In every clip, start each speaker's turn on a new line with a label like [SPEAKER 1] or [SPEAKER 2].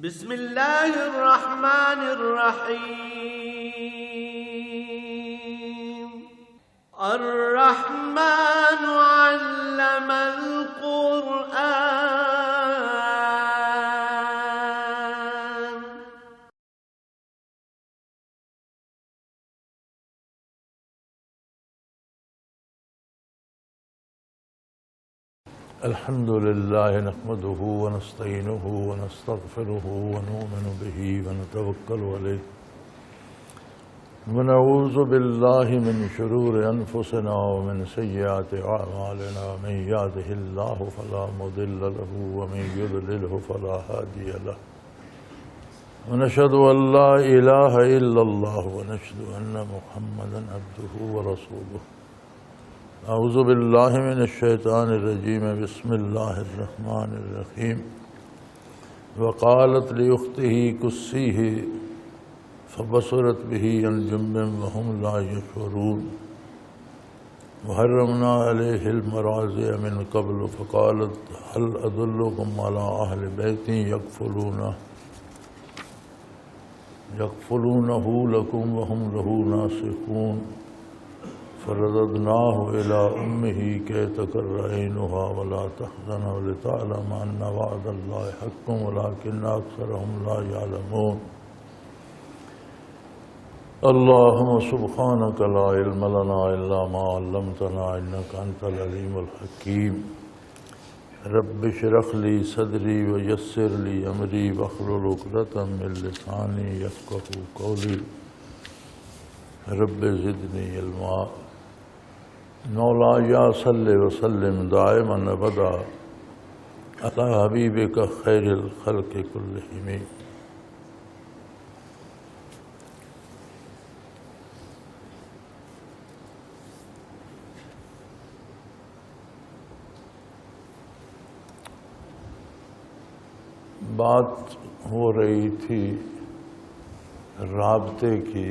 [SPEAKER 1] بسم الله الرحمن الرحيم. الرحمن علم القرآن.
[SPEAKER 2] الحمد لله نحمده ونستعينه ونستغفره ونؤمن به ونتوكل عليه ونعوذ بالله من شرور أنفسنا ومن سيئات أعمالنا. من يهده الله فلا مضل له ومن يضلله فلا هادي له. ونشهد أن لا إله إلا الله ونشهد أن محمدا عبده ورسوله. اعوذ باللہ من الشیطان الرجیم. بسم اللہ الرحمن الرحیم. وقالت لأخته قصیہ فبصرت به عن جنب وهم لا يشعرون. وحرمنا علیہ المراضع من قبل فقالت هل أدلكم على أهل بیت یکفلونہ لکم وهم له ناصحون. فرددناه إلى أمه كي تقر عينها ولا تحزن ولتعلم أن وعد الله حق ولكن أكثرهم لا يعلمون. اللهم سبحانك لا علم لنا إلا ما علمتنا إنك أنت العليم الحكيم. رب اشرح لي صدري ويسر لي أمري واحلل عقدة من لساني يفقهوا قولي. رب زدني علما. مولایا صلی وسلم دائما ابدا علی حبیبک خیر الخلق کلہم. بات ہو رہی تھی رابطے کی.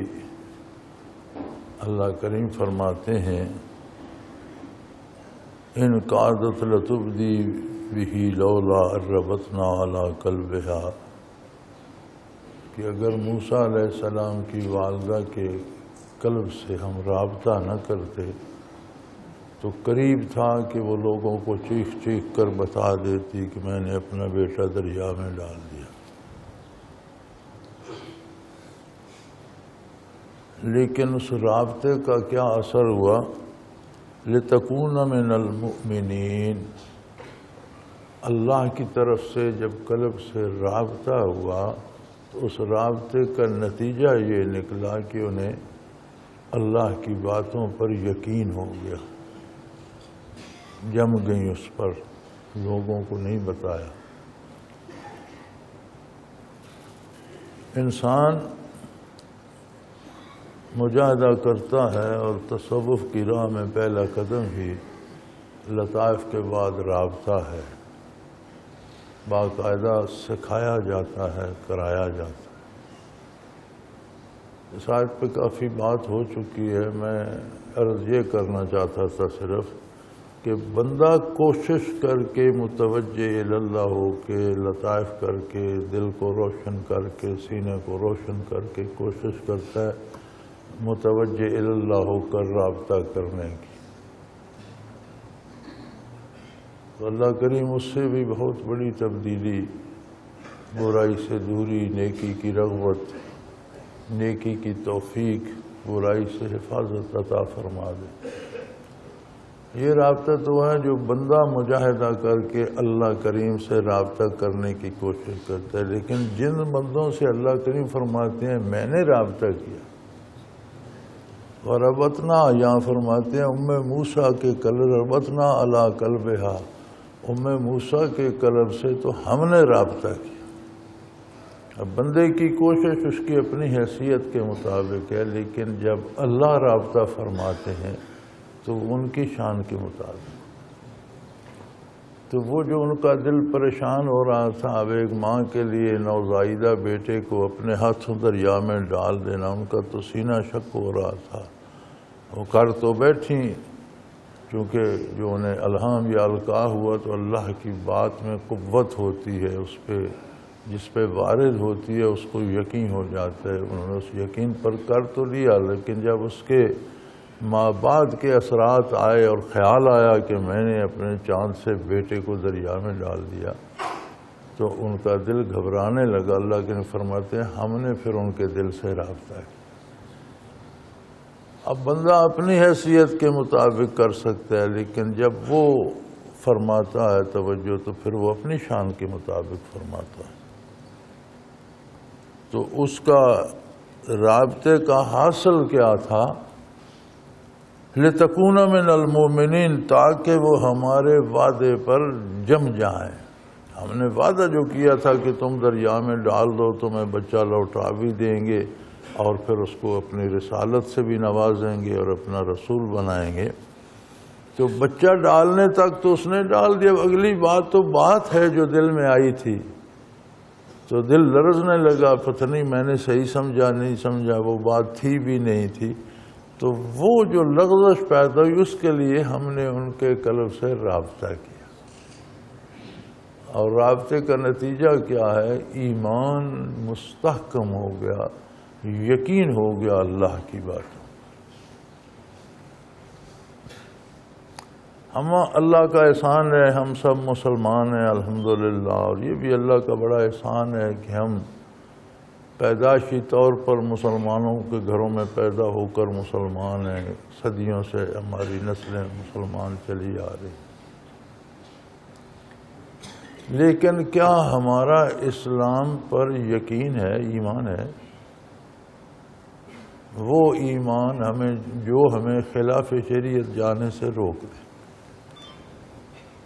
[SPEAKER 2] اللہ کریم فرماتے ہیں ان قعدت لتبدی بہ لولا ربطنا علی قلبہا، کہ اگر موسیٰ علیہ السلام کی والدہ کے قلب سے ہم رابطہ نہ کرتے تو قریب تھا کہ وہ لوگوں کو چیخ چیخ کر بتا دیتی کہ میں نے اپنا بیٹا دریا میں ڈال دیا. لیکن اس رابطے کا کیا اثر ہوا؟ لِتَكُونَ مِنَ الْمُؤْمِنِينَ. اللہ کی طرف سے جب قلب سے رابطہ ہوا تو اس رابطے کا نتیجہ یہ نکلا کہ انہیں اللہ کی باتوں پر یقین ہو گیا. جم گئی اس پر، لوگوں کو نہیں بتایا. انسان مجاہدہ کرتا ہے اور تصوف کی راہ میں پہلا قدم ہی لطائف کے بعد رابطہ ہے. باقاعدہ سکھایا جاتا ہے، کرایا جاتا ہے. اس آیت پہ کافی بات ہو چکی ہے. میں عرض یہ کرنا چاہتا تھا صرف کہ بندہ کوشش کر کے متوجہ اللہ ہو کے، لطائف کر کے، دل کو روشن کر کے، سینے کو روشن کر کے کوشش کرتا ہے متوجہ اللہ ہو کر رابطہ کرنے کی. تو اللہ کریم اس سے بھی بہت بڑی تبدیلی، برائی سے دوری، نیکی کی رغبت، نیکی کی توفیق، برائی سے حفاظت عطا فرما دے. یہ رابطہ تو ہے جو بندہ مجاہدہ کر کے اللہ کریم سے رابطہ کرنے کی کوشش کرتا ہے. لیکن جن بندوں سے اللہ کریم فرماتے ہیں میں نے رابطہ کیا، وربطنا، یہاں فرماتے ہیں ام موسیٰ کے قلب، ربطنا علی قلبہا، ام موسیٰ کے قلب سے تو ہم نے رابطہ کیا. اب بندے کی کوشش اس کی اپنی حیثیت کے مطابق ہے، لیکن جب اللہ رابطہ فرماتے ہیں تو ان کی شان کے مطابق. تو وہ جو ان کا دل پریشان ہو رہا تھا، اب ایک ماں کے لیے نوزائیدہ بیٹے کو اپنے ہاتھوں دریا میں ڈال دینا، ان کا تو سینہ شک ہو رہا تھا. وہ کر تو بیٹھیں کیونکہ جو انہیں الہام یا القاء ہوا تو اللہ کی بات میں قوت ہوتی ہے، اس پہ جس پہ وارد ہوتی ہے اس کو یقین ہو جاتا ہے. انہوں نے اس یقین پر کر تو لیا، لیکن جب اس کے بعد کے اثرات آئے اور خیال آیا کہ میں نے اپنے چاند سے بیٹے کو دریا میں ڈال دیا تو ان کا دل گھبرانے لگا. اللہ کے فرماتے ہیں ہم نے پھر ان کے دل سے رابطہ کیا. اب بندہ اپنی حیثیت کے مطابق کر سکتا ہے، لیکن جب وہ فرماتا ہے توجہ تو پھر وہ اپنی شان کے مطابق فرماتا ہے. تو اس کا رابطے کا حاصل کیا تھا؟ لِتَكُونَ مِنَ الْمُؤْمِنِينَ، تاکہ وہ ہمارے وعدے پر جم جائیں. ہم نے وعدہ جو کیا تھا کہ تم دریا میں ڈال دو تمہیں بچہ لوٹا بھی دیں گے اور پھر اس کو اپنی رسالت سے بھی نوازیں گے اور اپنا رسول بنائیں گے. تو بچہ ڈالنے تک تو اس نے ڈال دیا. اگلی بات تو بات ہے جو دل میں آئی تھی تو دل لرزنے لگا، پتہ نہیں میں نے صحیح سمجھا نہیں سمجھا، وہ بات تھی بھی نہیں تھی. تو وہ جو لغزش پیدا ہوئی اس کے لیے ہم نے ان کے قلب سے رابطہ کیا. اور رابطے کا نتیجہ کیا ہے؟ ایمان مستحکم ہو گیا، یقین ہو گیا اللہ کی باتوں. ہم اللہ کا احسان ہے، ہم سب مسلمان ہیں الحمدللہ. اور یہ بھی اللہ کا بڑا احسان ہے کہ ہم پیدائشی طور پر مسلمانوں کے گھروں میں پیدا ہو کر مسلمان ہیں. صدیوں سے ہماری نسلیں مسلمان چلی آ رہی. لیکن کیا ہمارا اسلام پر یقین ہے، ایمان ہے؟ وہ ایمان ہمیں خلاف شریعت جانے سے روک دے.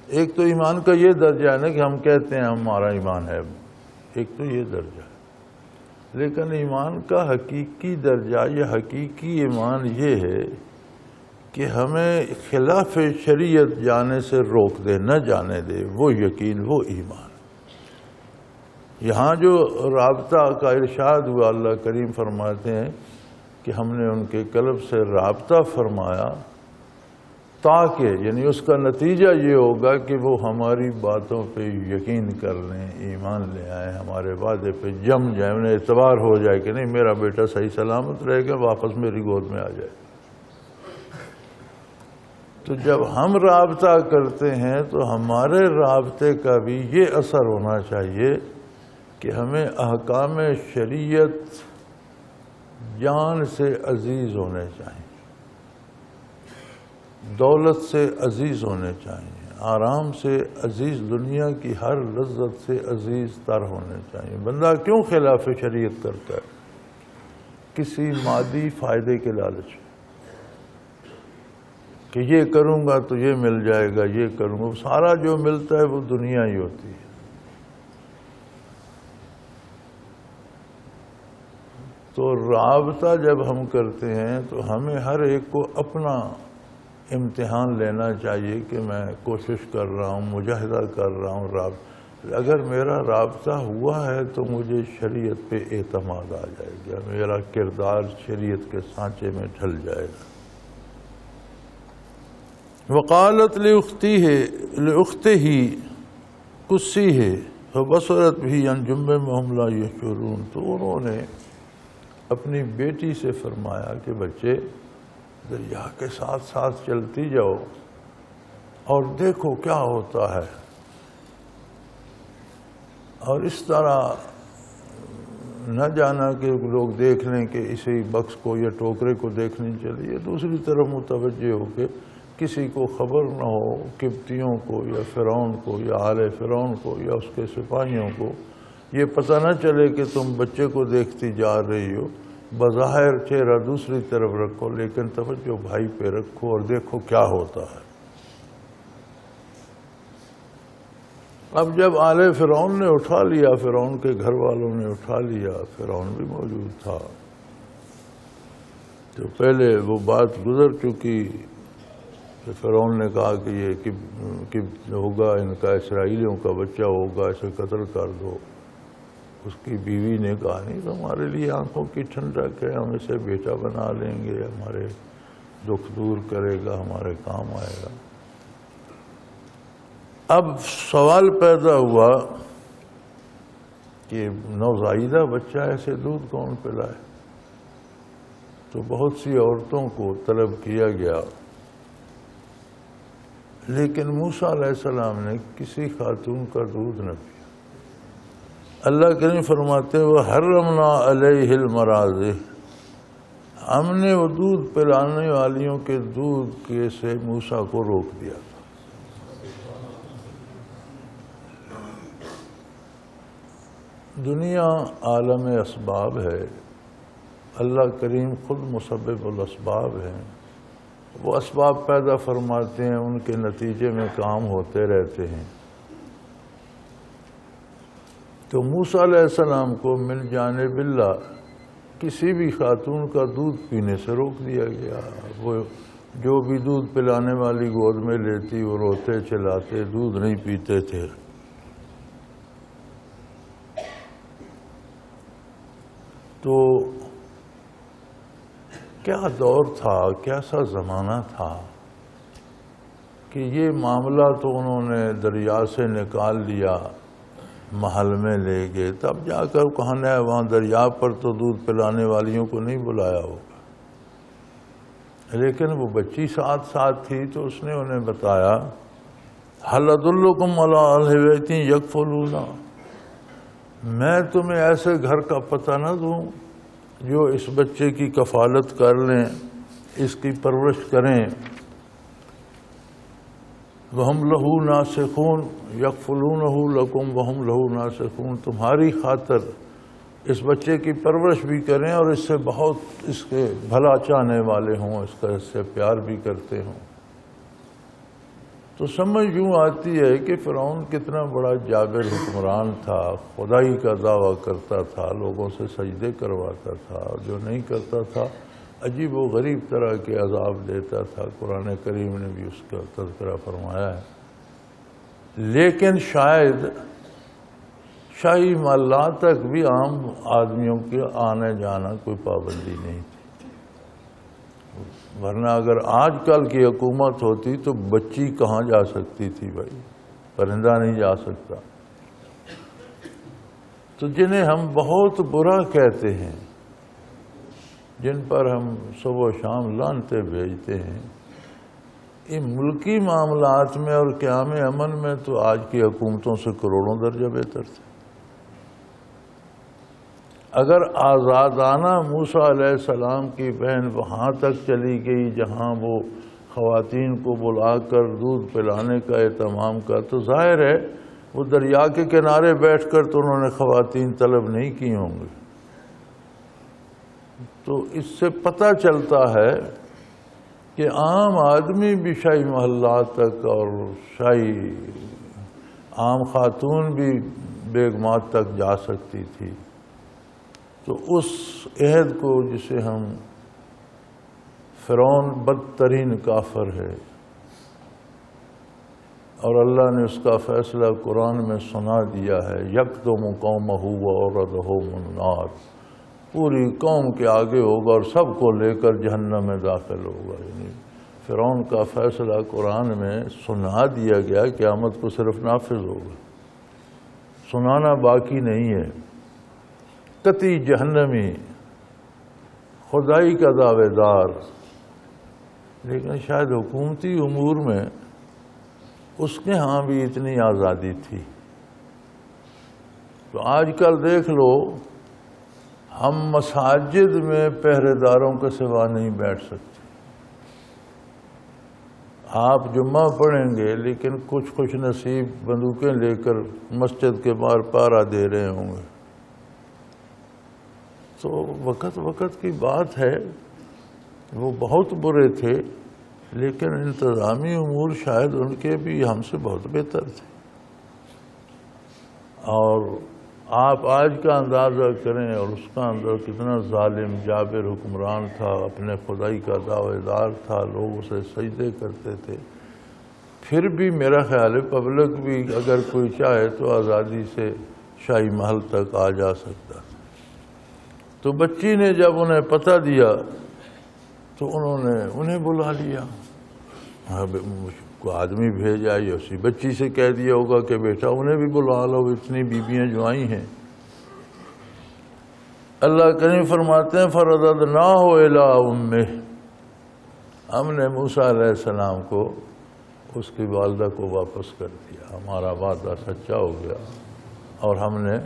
[SPEAKER 2] ایک تو ایمان کا یہ درجہ ہے نا کہ ہم کہتے ہیں ہمارا ایمان ہے، ایک تو یہ درجہ ہے. لیکن ایمان کا حقیقی درجہ یا حقیقی ایمان یہ ہے کہ ہمیں خلاف شریعت جانے سے روک دے، نہ جانے دے. وہ یقین، وہ ایمان. یہاں جو رابطہ کا ارشاد ہوا، اللہ کریم فرماتے ہیں کہ ہم نے ان کے قلب سے رابطہ فرمایا تاکہ، یعنی اس کا نتیجہ یہ ہوگا کہ وہ ہماری باتوں پہ یقین کر لیں، ایمان لے آئیں، ہمارے وعدے پہ جم جائیں، انہیں اعتبار ہو جائے کہ نہیں میرا بیٹا صحیح سلامت رہے گا، واپس میری گود میں آ جائے. تو جب ہم رابطہ کرتے ہیں تو ہمارے رابطے کا بھی یہ اثر ہونا چاہیے کہ ہمیں احکام شریعت جان سے عزیز ہونے چاہیے، دولت سے عزیز ہونے چاہیے، آرام سے عزیز، دنیا کی ہر لذت سے عزیز تر ہونے چاہیے. بندہ کیوں خلاف شریعت کرتا ہے؟ کسی مادی فائدے کے لالچ کہ یہ کروں گا تو یہ مل جائے گا، یہ کروں گا. سارا جو ملتا ہے وہ دنیا ہی ہوتی ہے. تو رابطہ جب ہم کرتے ہیں تو ہمیں ہر ایک کو اپنا امتحان لینا چاہیے کہ میں کوشش کر رہا ہوں، مجاہدہ کر رہا ہوں. اگر میرا رابطہ ہوا ہے تو مجھے شریعت پہ اعتماد آ جائے گا، میرا کردار شریعت کے سانچے میں ڈھل جائے گا. وقالت لأختہ قصیہ فبصرت بھی عن جنب وهم لا یشعرون. تو انہوں نے اپنی بیٹی سے فرمایا کہ بچے دریا کے ساتھ ساتھ چلتی جاؤ اور دیکھو کیا ہوتا ہے. اور اس طرح نہ جانا کہ لوگ دیکھ لیں کہ اسی بکس کو یا ٹوکرے کو دیکھنے چلیے، دوسری طرف متوجہ ہو کے کسی کو خبر نہ ہو، قبطیوں کو یا فرعون کو یا آل فرعون کو یا اس کے سپاہیوں کو یہ پتہ نہ چلے کہ تم بچے کو دیکھتی جا رہی ہو. بظاہر چہرہ دوسری طرف رکھو لیکن توجہ بھائی پہ رکھو اور دیکھو کیا ہوتا ہے. اب جب آل فرعون نے اٹھا لیا، فرعون کے گھر والوں نے اٹھا لیا، فرعون بھی موجود تھا، تو پہلے وہ بات گزر چکی. فرعون نے کہا کہ یہ ہوگا، ان کا اسرائیلیوں کا بچہ ہوگا، اسے قتل کر دو. اس کی بیوی نے کہا نہیں تمہارے لیے آنکھوں کی ٹھنڈک ہے، ہم اسے بیٹا بنا لیں گے، ہمارے دکھ دور کرے گا، ہمارے کام آئے گا. اب سوال پیدا ہوا کہ کہ نوزائیدہ بچہ ایسے دودھ کون پلائے؟ تو بہت سی عورتوں کو طلب کیا گیا، لیکن موسیٰ علیہ السلام نے کسی خاتون کا دودھ نہ پیا۔ اللہ کریم فرماتے ہیں وَحَرَّمْنَا عَلَيْهِ الْمَرَاضِعَ، ہم نے وہ دودھ پلانے والیوں کے دودھ کے سے موسیٰ کو روک دیا تھا۔ دنیا عالم اسباب ہے، اللہ کریم خود مسبب الاسباب ہیں، وہ اسباب پیدا فرماتے ہیں، ان کے نتیجے میں کام ہوتے رہتے ہیں۔ تو موسیٰ علیہ السلام کو من جانب اللہ کسی بھی خاتون کا دودھ پینے سے روک دیا گیا۔ وہ جو بھی دودھ پلانے والی گود میں لیتی وہ روتے چلاتے، دودھ نہیں پیتے تھے۔ تو کیا دور تھا، کیسا زمانہ تھا کہ یہ معاملہ تو انہوں نے دریا سے نکال لیا، محل میں لے گئے، تب جا کر کہنا ہے وہاں دریا پر تو دودھ پلانے والیوں کو نہیں بلایا ہوگا، لیکن وہ بچی ساتھ ساتھ تھی تو اس نے انہیں بتایا هل ادلکم علی اہل بیت یکفلون، میں تمہیں ایسے گھر کا پتہ نہ دوں جو اس بچے کی کفالت کر لیں، اس کی پرورش کریں۔ وَهُمْ لَهُ نَاصِحُونَ يَكْفُلُونَهُ لَكُمْ وَهُمْ لَهُ نَاصِحُونَ، تمہاری خاطر اس بچے کی پرورش بھی کریں اور اس سے بہت اس کے بھلا چاہنے والے ہوں، اس سے پیار بھی کرتے ہوں۔ تو سمجھ یوں آتی ہے کہ فرعون کتنا بڑا جابر حکمران تھا، خدائی کا دعویٰ کرتا تھا، لوگوں سے سجدے کرواتا تھا، اور جو نہیں کرتا تھا عجیب و غریب طرح کے عذاب دیتا تھا۔ قرآن کریم نے بھی اس کا تذکرہ فرمایا ہے۔ لیکن شاید شاہی محلات تک بھی عام آدمیوں کے آنے جانا کوئی پابندی نہیں تھی، ورنہ اگر آج کل کی حکومت ہوتی تو بچی کہاں جا سکتی تھی بھائی، پرندہ نہیں جا سکتا۔ تو جنہیں ہم بہت برا کہتے ہیں، جن پر ہم صبح و شام لعنتیں بھیجتے ہیں، ان ملکی معاملات میں اور قیام امن میں تو آج کی حکومتوں سے کروڑوں درجہ بہتر تھے۔ اگر آزادانہ موسیٰ علیہ السلام کی بہن وہاں تک چلی گئی جہاں وہ خواتین کو بلا کر دودھ پلانے کا اہتمام کا، تو ظاہر ہے وہ دریا کے کنارے بیٹھ کر تو انہوں نے خواتین طلب نہیں کی ہوں گی۔ تو اس سے پتہ چلتا ہے کہ عام آدمی بھی شاہی محلات تک اور شاہی عام خاتون بھی بیگمات تک جا سکتی تھی۔ تو اس عہد کو جسے ہم فرعون بدترین کافر ہے، اور اللہ نے اس کا فیصلہ قرآن میں سنا دیا ہے، یکدم قومہ وأوردہم النار، پوری قوم کے آگے ہوگا اور سب کو لے کر جہنم میں داخل ہوگا۔ یعنی فرعون کا فیصلہ قرآن میں سنا دیا گیا، قیامت کو صرف نافذ ہوگا، سنانا باقی نہیں ہے۔ قطعی جہنمی، خدائی کا دعوے دار، لیکن شاید حکومتی امور میں اس کے ہاں بھی اتنی آزادی تھی۔ تو آج کل دیکھ لو، ہم مساجد میں پہرے داروں کے سوا نہیں بیٹھ سکتے۔ آپ جمعہ پڑھیں گے لیکن کچھ خوش نصیب بندوقیں لے کر مسجد کے باہر پہرا دے رہے ہوں گے۔ تو وقت کی بات ہے، وہ بہت برے تھے، لیکن انتظامی امور شاید ان کے بھی ہم سے بہت بہتر تھے۔ اور آپ آج کا اندازہ کریں اور اس کا اندازہ کتنا ظالم جابر حکمران تھا، اپنے خدائی کا دعوے دار تھا، لوگ اسے سجدے کرتے تھے۔ پھر بھی میرا خیال ہے پبلک بھی اگر کوئی چاہے تو آزادی سے شاہی محل تک آ جا سکتا۔ تو بچی نے جب انہیں پتہ دیا تو انہوں نے انہیں بلا لیا۔ کوئی آدمی بھیجا یا اسی بچی سے کہہ دیا ہوگا کہ بیٹا انہیں بھی بلا لو، اتنی بیویاں جو آئی ہیں اللہ کریم فرماتے ہیں فرددناہ الی امہ، ہم نے موسیٰ علیہ السلام کو اس کی والدہ کو واپس کر دیا، ہمارا وعدہ سچا ہو گیا اور ہم نے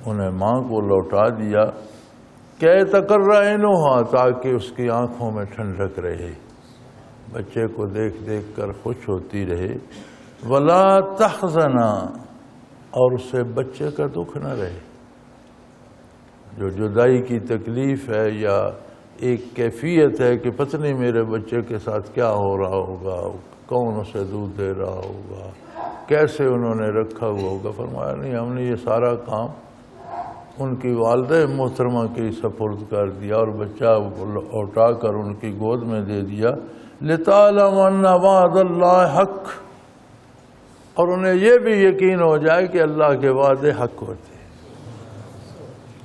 [SPEAKER 2] انہیں ماں کو لوٹا دیا کہ تقر عینہا، تاکہ اس کی آنکھوں میں ٹھنڈک رہے، بچے کو دیکھ دیکھ کر خوش ہوتی رہے، ولا تحزنا، اور اس سے بچے کا دکھ نہ رہے۔ جو جدائی کی تکلیف ہے یا ایک کیفیت ہے کہ پتہ نہیں میرے بچے کے ساتھ کیا ہو رہا ہوگا، کون اسے دودھ دے رہا ہوگا، کیسے انہوں نے رکھا ہوا ہوگا، فرمایا نہیں، ہم نے یہ سارا کام ان کی والدہ محترمہ کی سپرد کر دیا اور بچہ اٹھا کر ان کی گود میں دے دیا، لِتَعْلَمَ أَنَّ وَعْدَ اللَّهِ حق، اور انہیں یہ بھی یقین ہو جائے کہ اللہ کے وعدے حق ہوتے ہیں،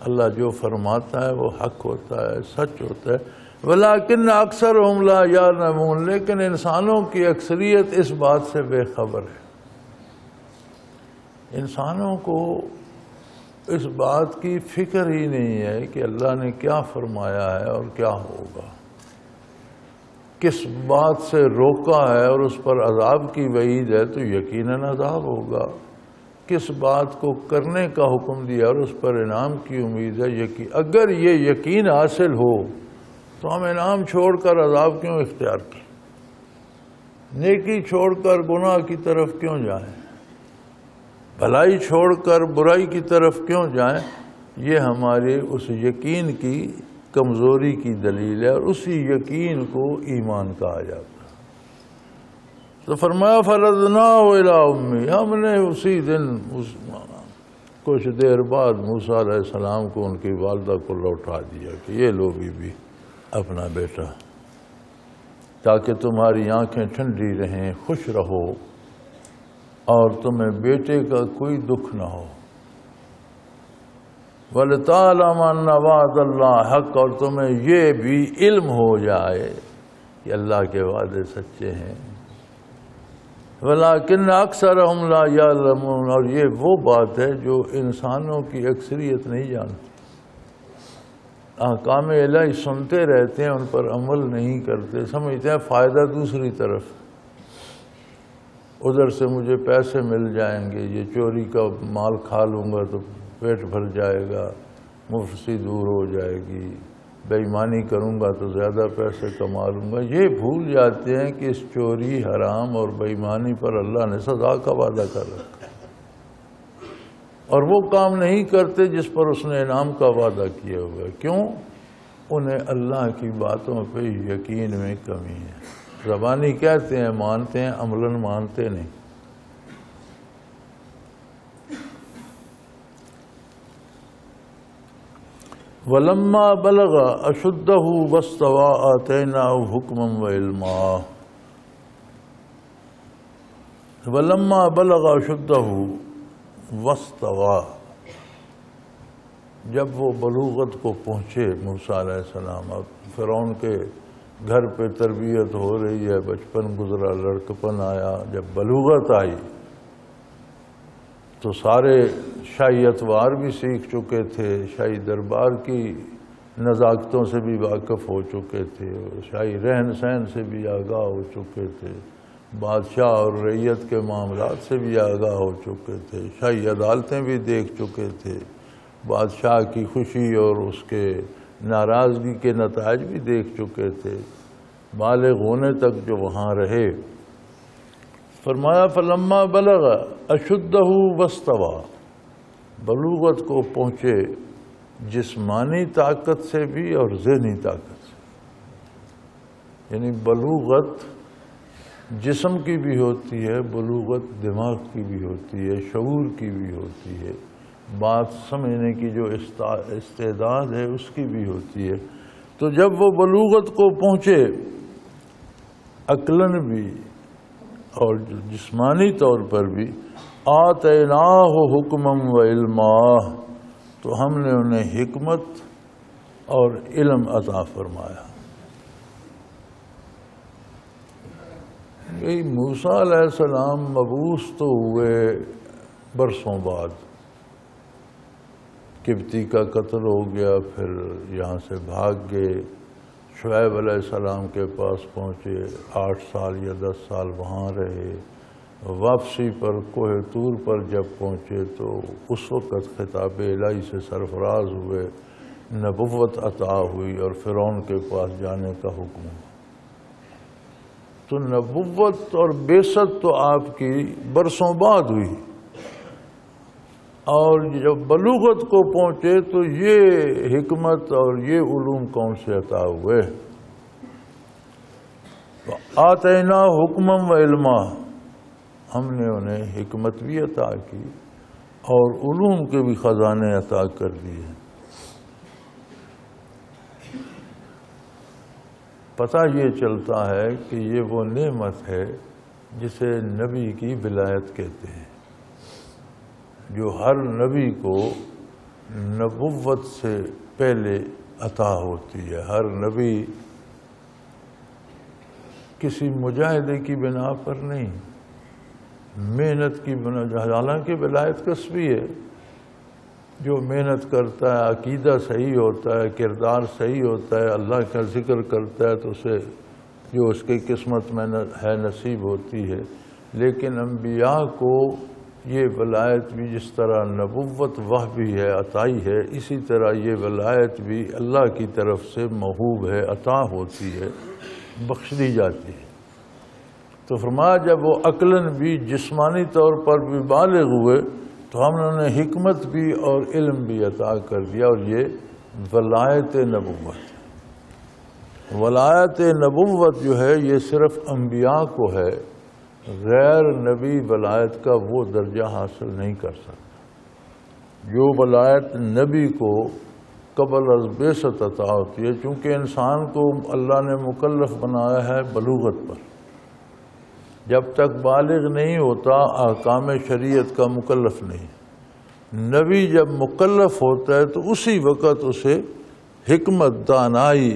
[SPEAKER 2] اللہ جو فرماتا ہے وہ حق ہوتا ہے، سچ ہوتا ہے۔ وَلَٰكِنَّ أَكْثَرَهُمْ لَا يَعْلَمُونَ، لیکن انسانوں کی اکثریت اس بات سے بے خبر ہے۔ انسانوں کو اس بات کی فکر ہی نہیں ہے کہ اللہ نے کیا فرمایا ہے اور کیا ہوگا، کس بات سے روکا ہے اور اس پر عذاب کی وعید ہے تو یقیناً عذاب ہوگا، کس بات کو کرنے کا حکم دیا اور اس پر انعام کی امید ہے، اگر یہ یقین حاصل ہو تو ہم انعام چھوڑ کر عذاب کیوں اختیار کریں، نیکی چھوڑ کر گناہ کی طرف کیوں جائیں، بھلائی چھوڑ کر برائی کی طرف کیوں جائیں؟ یہ ہمارے اس یقین کی کمزوری کی دلیل ہے، اور اسی یقین کو ایمان کہا جاتا ہے۔ تو فرمایا فرددناہ الی امہ، ہم نے اسی دن کچھ دیر بعد موسیٰ علیہ السلام کو ان کی والدہ کو لوٹا دیا کہ یہ لو بی بی اپنا بیٹا، تاکہ تمہاری آنکھیں ٹھنڈی رہیں، خوش رہو اور تمہیں بیٹے کا کوئی دکھ نہ ہو، وَلِتَعْلَمَ أَنَّ وَعْدَ اللَّهِ حق، اور تمہیں یہ بھی علم ہو جائے کہ اللہ کے وعدے سچے ہیں، وَلَٰكِنَّ أَكْثَرَهُمْ لَا يَعْلَمُونَ، اور یہ وہ بات ہے جو انسانوں کی اکثریت نہیں جانتی، احکام الہی سنتے رہتے ہیں، ان پر عمل نہیں کرتے، سمجھتے ہیں فائدہ دوسری طرف، ادھر سے مجھے پیسے مل جائیں گے، یہ چوری کا مال کھا لوں گا تو پیٹ بھر جائے گا، مفلسی دور ہو جائے گی، بے ایمانی کروں گا تو زیادہ پیسے کما لوں گا، یہ بھول جاتے ہیں کہ اس چوری، حرام اور بے ایمانی پر اللہ نے سزا کا وعدہ کر رکھا، اور وہ کام نہیں کرتے جس پر اس نے انعام کا وعدہ کیا ہوا ہے۔ کیوں؟ انہیں اللہ کی باتوں پہ یقین میں کمی ہے، زبانی کہتے ہیں مانتے ہیں، عملاً مانتے نہیں۔ وَلَمَّا بَلَغَ أَشُدَّهُ وَاسْتَوَىٰ آتَيْنَاهُ حُكْمًا وَعِلْمًا، وَلَمَّا بَلَغَ أَشُدَّهُ وَاسْتَوَىٰ، جب وہ بلوغت کو پہنچے موسیٰ علیہ السلام، اب فرعون کے گھر پہ تربیت ہو رہی ہے، بچپن گزرا، لڑکپن آیا، جب بلوغت آئی تو سارے شاہی اتوار بھی سیکھ چکے تھے، شاہی دربار کی نزاکتوں سے بھی واقف ہو چکے تھے، شاہی رہن سہن سے بھی آگاہ ہو چکے تھے، بادشاہ اور رعیت کے معاملات سے بھی آگاہ ہو چکے تھے، شاہی عدالتیں بھی دیکھ چکے تھے، بادشاہ کی خوشی اور اس کے ناراضگی کے نتائج بھی دیکھ چکے تھے، بالغ ہونے تک جو وہاں رہے۔ فرمایا فلما بلغ اشدہ واستویٰ، بلوغت کو پہنچے جسمانی طاقت سے بھی اور ذہنی طاقت سے، یعنی بلوغت جسم کی بھی ہوتی ہے، بلوغت دماغ کی بھی ہوتی ہے، شعور کی بھی ہوتی ہے، بات سمجھنے کی جو استعداد ہے اس کی بھی ہوتی ہے۔ تو جب وہ بلوغت کو پہنچے عقلاً بھی اور جسمانی طور پر بھی، آتیناہ حکما و علما، تو ہم نے انہیں حکمت اور علم عطا فرمایا۔ یہی موسیٰ علیہ السلام مبعوث تو ہوئے برسوں بعد، قبطی کا قتل ہو گیا، پھر یہاں سے بھاگ گئے، شعیب علیہ السلام کے پاس پہنچے، 8 سال یا 10 سال وہاں رہے، واپسی پر کوہ طور پر جب پہنچے تو اس وقت خطاب الہی سے سرفراز ہوئے، نبوت عطا ہوئی اور فرعون کے پاس جانے کا حکم ہوا۔ تو نبوت اور بعثت تو آپ کی برسوں بعد ہوئی، اور جب بلوغت کو پہنچے تو یہ حکمت اور یہ علوم کون سے عطا ہوئے؟ آتینا حکما و علما، ہم نے انہیں حکمت بھی عطا کی اور علوم کے بھی خزانے عطا کر دیے۔ پتہ یہ چلتا ہے کہ یہ وہ نعمت ہے جسے نبی کی ولایت کہتے ہیں، جو ہر نبی کو نبوت سے پہلے عطا ہوتی ہے۔ ہر نبی کسی مجاہدے کی بنا پر نہیں، محنت کی بنا، حالانکہ ولایت کسبی ہے، جو محنت کرتا ہے، عقیدہ صحیح ہوتا ہے، کردار صحیح ہوتا ہے، اللہ کا ذکر کرتا ہے تو اسے جو اس کی قسمت میں ہے نصیب ہوتی ہے۔ لیکن انبیاء کو یہ ولایت بھی جس طرح نبوت وحی ہے، عطائی ہے، اسی طرح یہ ولایت بھی اللہ کی طرف سے موہوب ہے، عطا ہوتی ہے، بخش دی جاتی ہے۔ تو فرمایا جب وہ عقلاً بھی جسمانی طور پر بھی بالغ ہوئے تو ہم نے انہیں حکمت بھی اور علم بھی عطا کر دیا، اور یہ ولایت نبوت۔ ولایت نبوت جو ہے یہ صرف انبیاء کو ہے، غیر نبی ولایت کا وہ درجہ حاصل نہیں کر سکتا۔ جو ولایت نبی کو قبل از بعثت عطا ہوتی ہے، چونکہ انسان کو اللہ نے مکلف بنایا ہے بلوغت پر، جب تک بالغ نہیں ہوتا احکام شریعت کا مکلف نہیں۔ نبی جب مکلف ہوتا ہے تو اسی وقت اسے حکمت، دانائی،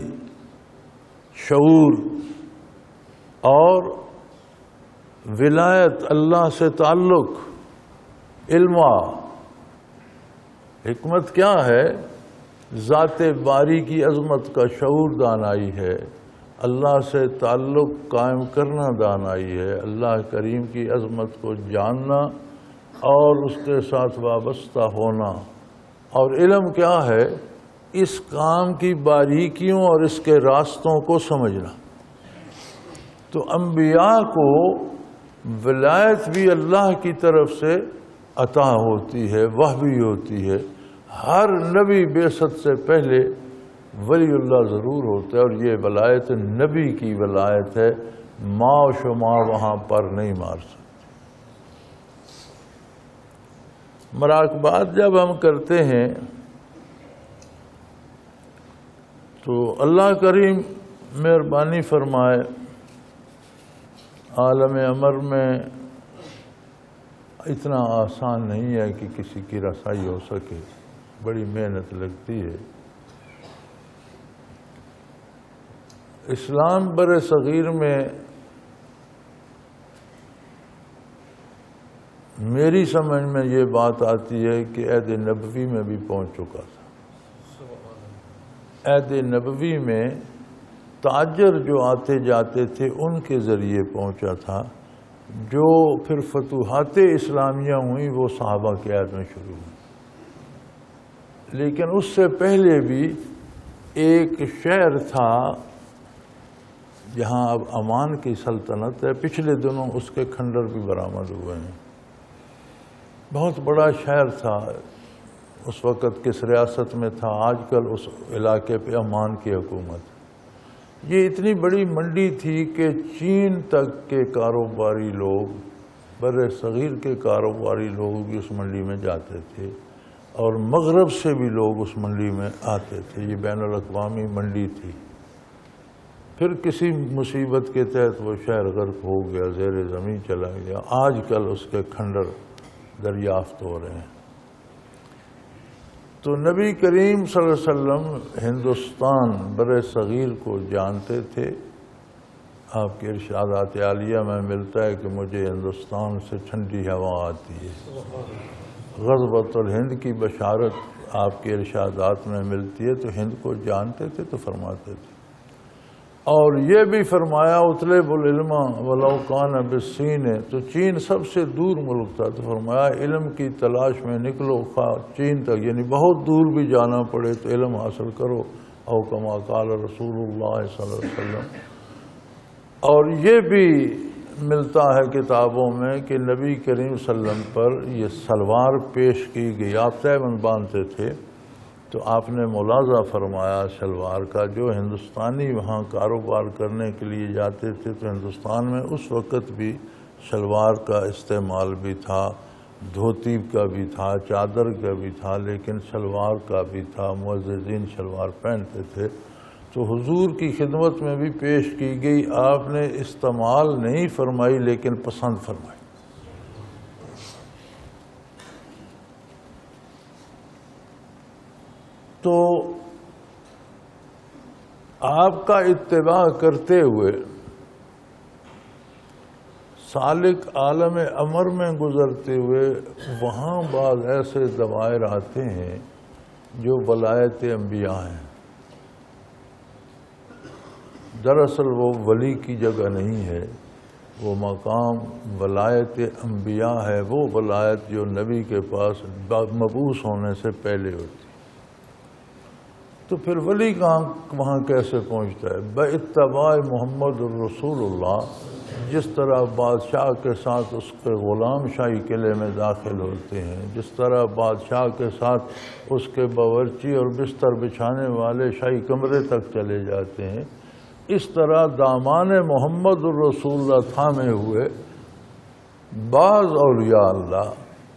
[SPEAKER 2] شعور اور ولایت، اللہ سے تعلق، علم۔ حکمت کیا ہے؟ ذات باری کی عظمت کا شعور دانائی ہے، اللہ سے تعلق قائم کرنا دانائی ہے، اللہ کریم کی عظمت کو جاننا اور اس کے ساتھ وابستہ ہونا۔ اور علم کیا ہے؟ اس کام کی باریکیوں اور اس کے راستوں کو سمجھنا۔ تو انبیاء کو ولایت بھی اللہ کی طرف سے عطا ہوتی ہے، وحی ہوتی ہے۔ ہر نبی بعثت سے پہلے ولی اللہ ضرور ہوتا ہے، اور یہ ولایت نبی کی ولایت ہے، ماں و شمار وہاں پر نہیں مار سکتے۔ مراقبات جب ہم کرتے ہیں تو اللہ کریم مہربانی فرمائے، عالم امر میں اتنا آسان نہیں ہے کہ کسی کی رسائی ہو سکے، بڑی محنت لگتی ہے۔ اسلام بر صغیر میں میری سمجھ میں یہ بات آتی ہے کہ عہد نبوی میں بھی پہنچ چکا تھا۔ عہد نبوی میں تاجر جو آتے جاتے تھے ان کے ذریعے پہنچا تھا، جو پھر فتوحات اسلامیہ ہوئیں وہ صحابہ کے عہد میں شروع ہوئی۔ لیکن اس سے پہلے بھی ایک شہر تھا جہاں اب عمان کی سلطنت ہے، پچھلے دنوں اس کے کھنڈر بھی برآمد ہوئے ہیں۔ بہت بڑا شہر تھا، اس وقت کس ریاست میں تھا، آج کل اس علاقے پہ عمان کی حکومت۔ یہ اتنی بڑی منڈی تھی کہ چین تک کے کاروباری لوگ، بر صغیر کے کاروباری لوگ بھی اس منڈی میں جاتے تھے، اور مغرب سے بھی لوگ اس منڈی میں آتے تھے۔ یہ بین الاقوامی منڈی تھی۔ پھر کسی مصیبت کے تحت وہ شہر غرق ہو گیا، زیر زمین چلا گیا۔ آج کل اس کے کھنڈر دریافت ہو رہے ہیں۔ تو نبی کریم صلی اللہ علیہ وسلم ہندوستان بر صغیر کو جانتے تھے۔ آپ کے ارشادات عالیہ میں ملتا ہے کہ مجھے ہندوستان سے ٹھنڈی ہوا آتی ہے۔ غزوۃ الہند کی بشارت آپ کے ارشادات میں ملتی ہے تو ہند کو جانتے تھے تو فرماتے تھے. اور یہ بھی فرمایا اطلب العلم ولو کان بالصین، تو چین سب سے دور ملک تھا، تو فرمایا علم کی تلاش میں نکلو خواہ چین تک، یعنی بہت دور بھی جانا پڑے تو علم حاصل کرو، او کما قال رسول اللہ صلی اللہ علیہ وسلم. اور یہ بھی ملتا ہے کتابوں میں کہ نبی کریم صلی اللہ علیہ وسلم پر یہ سلوار پیش کی گئی. آپ تیبند باندھتے تھے تو آپ نے ملاحظہ فرمایا شلوار کا، جو ہندوستانی وہاں کاروبار کرنے کے لیے جاتے تھے تو ہندوستان میں اس وقت بھی شلوار کا استعمال بھی تھا، دھوتی کا بھی تھا، چادر کا بھی تھا، لیکن شلوار کا بھی تھا، معززین شلوار پہنتے تھے. تو حضور کی خدمت میں بھی پیش کی گئی، آپ نے استعمال نہیں فرمائی لیکن پسند فرمائی. تو آپ کا اتباع کرتے ہوئے سالک عالم امر میں گزرتے ہوئے وہاں بعض ایسے دوائر آتے ہیں جو ولایت انبیاء ہیں. دراصل وہ ولی کی جگہ نہیں ہے، وہ مقام ولایت انبیاء ہے، وہ ولایت جو نبی کے پاس مبعوث ہونے سے پہلے ہوتی. تو پھر ولی وہاں کیسے پہنچتا ہے؟ باتباع محمد الرسول اللہ. جس طرح بادشاہ کے ساتھ اس کے غلام شاہی قلعے میں داخل ہوتے ہیں، جس طرح بادشاہ کے ساتھ اس کے باورچی اور بستر بچھانے والے شاہی کمرے تک چلے جاتے ہیں، اس طرح دامان محمد الرسول اللہ تھامے ہوئے بعض اولیاء اللہ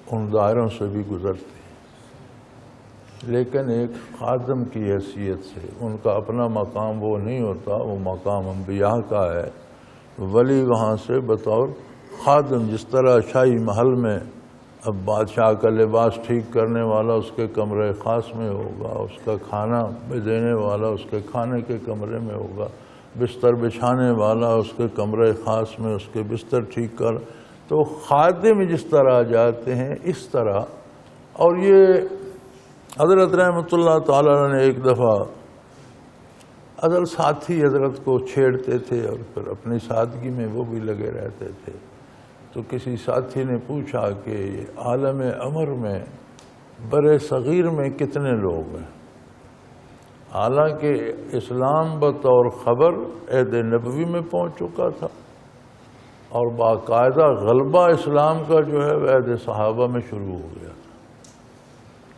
[SPEAKER 2] ان دائروں سے بھی گزرتے ہیں، لیکن ایک خادم کی حیثیت سے. ان کا اپنا مقام وہ نہیں ہوتا، وہ مقام انبیاء کا ہے. ولی وہاں سے بطور خادم، جس طرح شاہی محل میں اب بادشاہ کا لباس ٹھیک کرنے والا اس کے کمرے خاص میں ہوگا، اس کا کھانا دینے والا اس کے کھانے کے کمرے میں ہوگا، بستر بچھانے والا اس کے کمرے خاص میں اس کے بستر ٹھیک کر، تو خادم جس طرح جاتے ہیں اس طرح. اور یہ حضرت رحمۃ اللہ تعالیٰ نے ایک دفعہ ساتھی حضرت کو چھیڑتے تھے اور پھر اپنی سادگی میں وہ بھی لگے رہتے تھے. تو کسی ساتھی نے پوچھا کہ عالم امر میں بر صغیر میں کتنے لوگ ہیں؟ حالانکہ اسلام بطور خبر عہد نبوی میں پہنچ چکا تھا اور باقاعدہ غلبہ اسلام کا جو ہے وہ عہد صحابہ میں شروع ہو گیا تھا.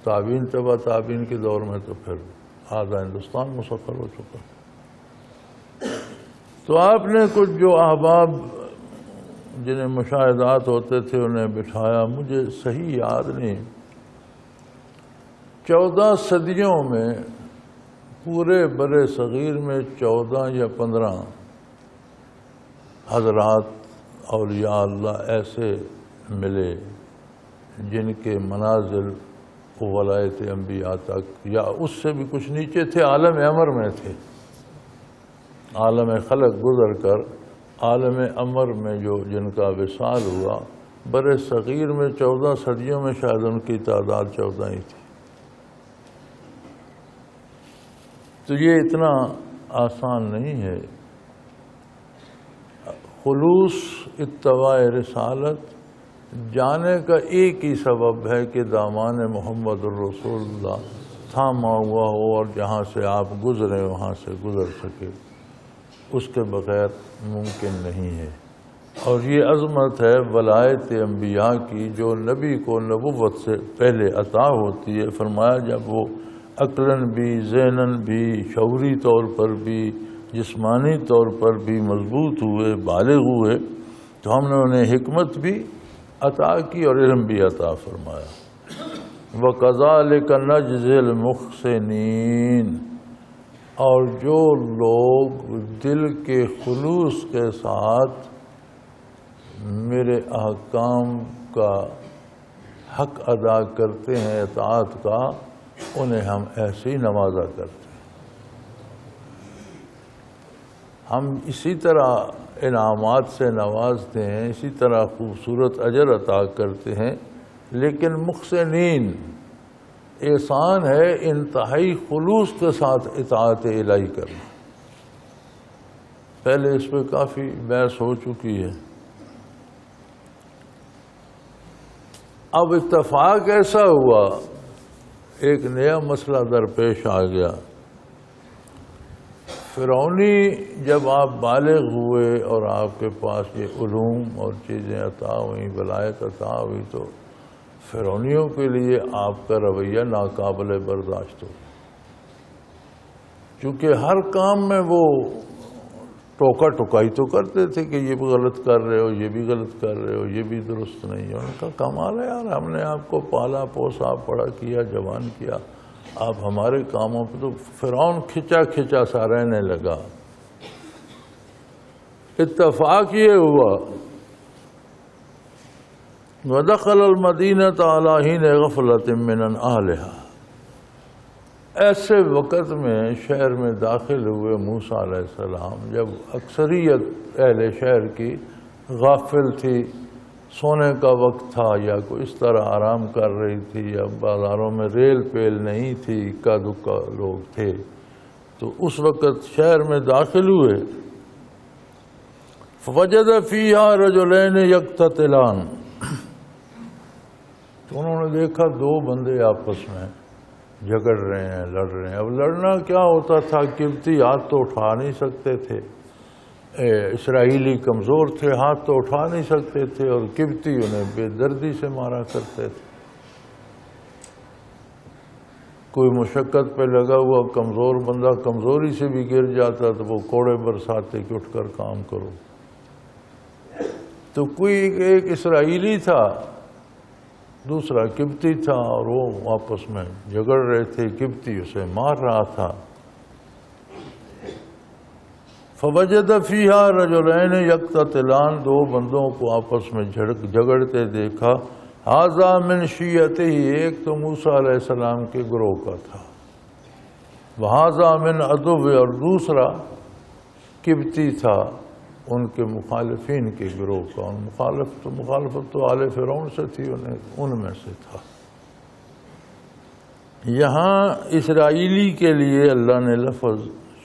[SPEAKER 2] تابعین تبع تابعین کے دور میں تو پھر آدھا ہندوستان مسخر ہو چکا. تو آپ نے کچھ جو احباب جنہیں مشاہدات ہوتے تھے انہیں بٹھایا، مجھے صحیح یاد نہیں، 14 صدیوں میں پورے بر صغیر میں 14 یا 15 حضرات اولیاء اللہ ایسے ملے جن کے منازل ولایت انبیاء تک یا اس سے بھی کچھ نیچے تھے، عالم امر میں تھے. عالم خلق گزر کر عالم امر میں جو جن کا وصال ہوا، بر صغیر میں 14 صدیوں میں شاید ان کی تعداد 14 ہی تھی. تو یہ اتنا آسان نہیں ہے. خلوص اتباع رسالت جانے کا ایک ہی سبب ہے کہ دامان محمد الرسول اللہ تھاما ہوا ہو اور جہاں سے آپ گزرے وہاں سے گزر سکے، اس کے بغیر ممکن نہیں ہے. اور یہ عظمت ہے ولایت انبیاء کی جو نبی کو نبوت سے پہلے عطا ہوتی ہے. فرمایا جب وہ عقلاً بھی، ذہناً بھی، شعوری طور پر بھی، جسمانی طور پر بھی مضبوط ہوئے، بالغ ہوئے، تو ہم نے انہیں حکمت بھی عطا کی اور علم بھی عطا فرمایا. وَكَذَلِكَ نَجْزِي الْمُحْسِنِينَ. اور جو لوگ دل کے خلوص کے ساتھ میرے احکام کا حق ادا کرتے ہیں، اطاعت کا، انہیں ہم ایسی نوازا کرتے ہیں. ہم اسی طرح انعامات سے نوازتے ہیں، اسی طرح خوبصورت اجر عطا کرتے ہیں لیکن محسنین احسان ہے انتہائی خلوص کے ساتھ اطاعت الہی کرنا. پہلے اس پہ کافی بحث ہو چکی ہے. اب اتفاق ایسا ہوا، ایک نیا مسئلہ درپیش آ گیا. فرعونی جب آپ بالغ ہوئے اور آپ کے پاس یہ علوم اور چیزیں عطا ہوئیں، ولایت عطا ہوئی، تو فرعونیوں کے لیے آپ کا رویہ ناقابل برداشت ہو، چونکہ ہر کام میں وہ ٹوکا ٹوکائی تو کرتے تھے کہ یہ بھی غلط کر رہے ہو، یہ بھی غلط کر رہے ہو، یہ بھی درست نہیں ہے. ان کا کمال ہے یار، ہم نے آپ کو پالا پوسا بڑا کیا، جوان کیا، آپ ہمارے کاموں پہ. تو فرعون کھچا کھچا سا رہنے لگا. اتفاق یہ ہوا وَدَخَلَ الْمَدِينَةَ عَلَىٰ حِينِ غَفْلَةٍ مِّنْ أَهْلِهَا. ایسے وقت میں شہر میں داخل ہوئے موسیٰ علیہ السلام جب اکثریت اہل شہر کی غافل تھی، سونے کا وقت تھا یا کوئی اس طرح آرام کر رہی تھی، یا بازاروں میں ریل پیل نہیں تھی، اکا دکا لوگ تھے. تو اس وقت شہر میں داخل ہوئے. فَوَجَدَ فِيهَا رَجُلَيْنِ يَقْتَتِلَانِ. تو انہوں نے دیکھا دو بندے آپس میں جھگڑ رہے ہیں، لڑ رہے ہیں. اب لڑنا کیا ہوتا تھا، قبطی ہاتھ تو اٹھا نہیں سکتے تھے، اسرائیلی کمزور تھے، ہاتھ تو اٹھا نہیں سکتے تھے، اور قبطی انہیں بے دردی سے مارا کرتے تھے. کوئی مشقت پہ لگا ہوا کمزور بندہ کمزوری سے بھی گر جاتا تو وہ کوڑے برساتے کہ اٹھ کر کام کرو. تو کوئی ایک اسرائیلی تھا، دوسرا قبطی تھا، اور وہ آپس میں جھگڑ رہے تھے. قبطی اسے مار رہا تھا. فوجد فیہا رجلین یقتتلان. دو بندوں کو آپس میں جھگڑتے دیکھا. ھذا من شیعتہ. ایک تو موسیٰ علیہ السلام کے گروہ کا تھا، وھذا من عدوہ. اور دوسرا قبطی تھا، ان کے مخالفین کے گروہ کا. مخالفت تو آل فرعون سے تھی، ان میں سے تھا. یہاں اسرائیلی کے لیے اللہ نے لفظ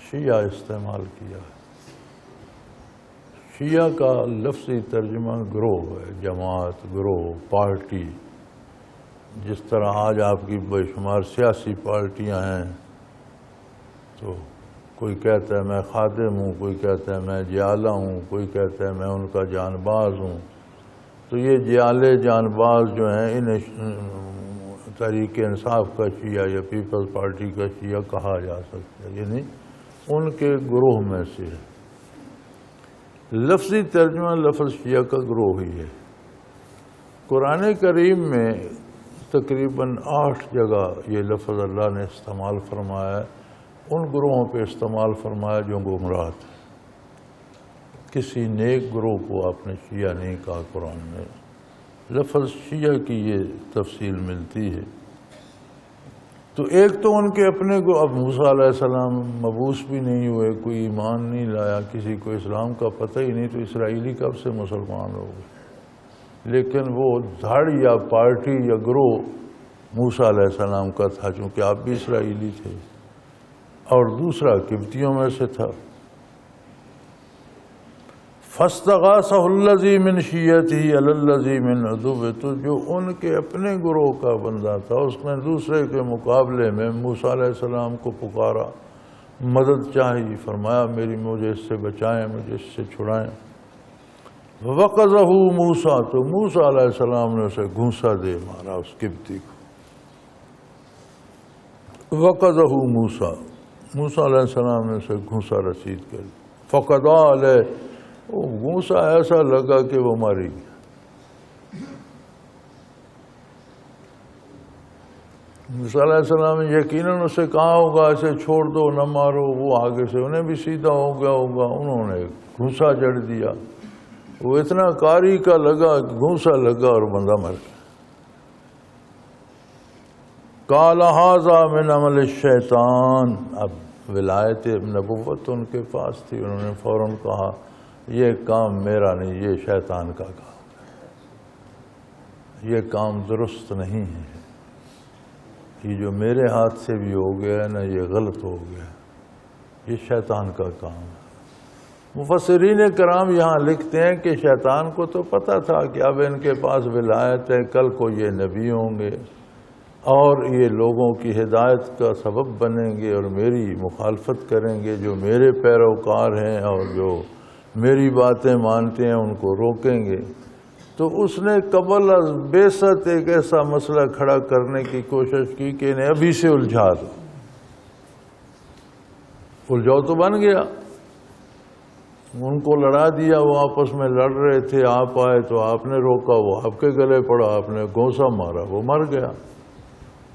[SPEAKER 2] شیعہ استعمال کیا ہے. شیعہ کا لفظی ترجمہ گروہ ہے، جماعت، گروہ، پارٹی. جس طرح آج آپ کی بے شمار سیاسی پارٹیاں ہیں، تو کوئی کہتا ہے میں خادم ہوں، کوئی کہتا ہے میں جیالہ ہوں، کوئی کہتا ہے میں ان کا جان باز ہوں. تو یہ جیالے جان باز جو ہیں انہیں تحریک انصاف کا شیعہ یا پیپلز پارٹی کا شیعہ کہا جا سکتا ہے، یعنی ان کے گروہ میں سے ہے. لفظی ترجمہ لفظ شیعہ کا گروہ ہی ہے. قرآن کریم میں تقریباً 8 جگہ یہ لفظ اللہ نے استعمال فرمایا ہے. ان گروہوں پہ استعمال فرمایا جو گمراہ تھے. کسی نیک گروہ کو آپ نے شیعہ نہیں کہا. قرآن میں لفظ شیعہ کی یہ تفصیل ملتی ہے. تو ایک تو ان کے اپنے کو، اب موسیٰ علیہ السلام مبعوث بھی نہیں ہوئے، کوئی ایمان نہیں لایا، کسی کو اسلام کا پتہ ہی نہیں، تو اسرائیلی کب سے مسلمان ہو گئے. لیکن وہ دھڑ یا پارٹی یا گروہ موسیٰ علیہ السلام کا تھا، چونکہ آپ بھی اسرائیلی تھے، اور دوسرا قبطیوں میں سے تھا. فَاسْتَغَاثَهُ الَّذِي مِنْ شِيَّتِهِ عَلَى الَّذِي مِنْ عَدُوِّهِ. تو جو ان کے اپنے گروہ کا بندہ تھا، اس نے دوسرے کے مقابلے میں موسیٰ علیہ السلام کو پکارا، مدد چاہی، فرمایا مجھے اس سے بچائیں، مجھے اس سے چھڑائیں. وَوَقَذَهُ مُوسَىٰ. تو موسیٰ علیہ السلام نے اسے گھونسا دے مارا، اس قبطی کو. وَقَذَهُ مُوسَىٰ. موسیٰ علیہ السلام نے اسے گھونسا رسید کر دیا. فَقَضَىٰ عَلَيْهِ. وہ گھونسا ایسا لگا کہ وہ ماری گیا. موسیٰ علیہ السلام نے یقیناً اسے کہا ہوگا اسے چھوڑ دو، نہ مارو. وہ آگے سے انہیں بھی سیدھا ہو گیا ہوگا، انہوں نے گھونسا جڑ دیا. وہ اتنا کاری کا لگا، گھونسا لگا اور بندہ مر گیا. قال ھذا من عمل الشیطان. اب ولایت نبوت ان کے پاس تھی، انہوں نے فوراً کہا یہ کام میرا نہیں، یہ شیطان کا کام. یہ کام درست نہیں ہے، یہ جو میرے ہاتھ سے بھی ہو گیا ہے نا یہ غلط ہو گیا، یہ شیطان کا کام ہے۔ مفسرین کرام یہاں لکھتے ہیں کہ شیطان کو تو پتہ تھا کہ اب ان کے پاس ولایت ہے، کل کو یہ نبی ہوں گے اور یہ لوگوں کی ہدایت کا سبب بنیں گے اور میری مخالفت کریں گے، جو میرے پیروکار ہیں اور جو میری باتیں مانتے ہیں ان کو روکیں گے۔ تو اس نے قبل از بعثت ایک ایسا مسئلہ کھڑا کرنے کی کوشش کی کہ انہیں ابھی سے الجھا دو۔ الجھاؤ تو بن گیا، ان کو لڑا دیا، وہ آپس میں لڑ رہے تھے، آپ آئے تو آپ نے روکا، وہ آپ کے گلے پڑا، آپ نے گھونسا مارا، وہ مر گیا۔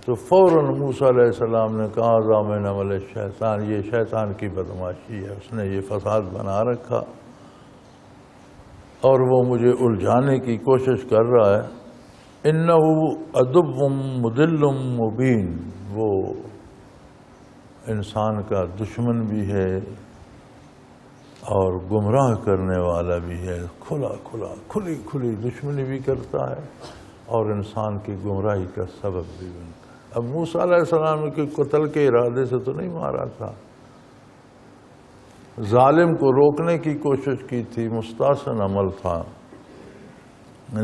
[SPEAKER 2] تو فوراً موسیٰ علیہ السلام نے کہا ذا من عمل الشیطان، یہ شیطان کی بدماشی ہے، اس نے یہ فساد بنا رکھا اور وہ مجھے الجھانے کی کوشش کر رہا ہے۔ انہ عدو مضل مبین، وہ انسان کا دشمن بھی ہے اور گمراہ کرنے والا بھی ہے، کھلی دشمنی بھی کرتا ہے اور انسان کی گمراہی کا سبب بھی بنتا ہے۔ اب موسیٰ علیہ السلام کے قتل کے ارادے سے تو نہیں مارا تھا، ظالم کو روکنے کی کوشش کی تھی، مستحسن عمل تھا،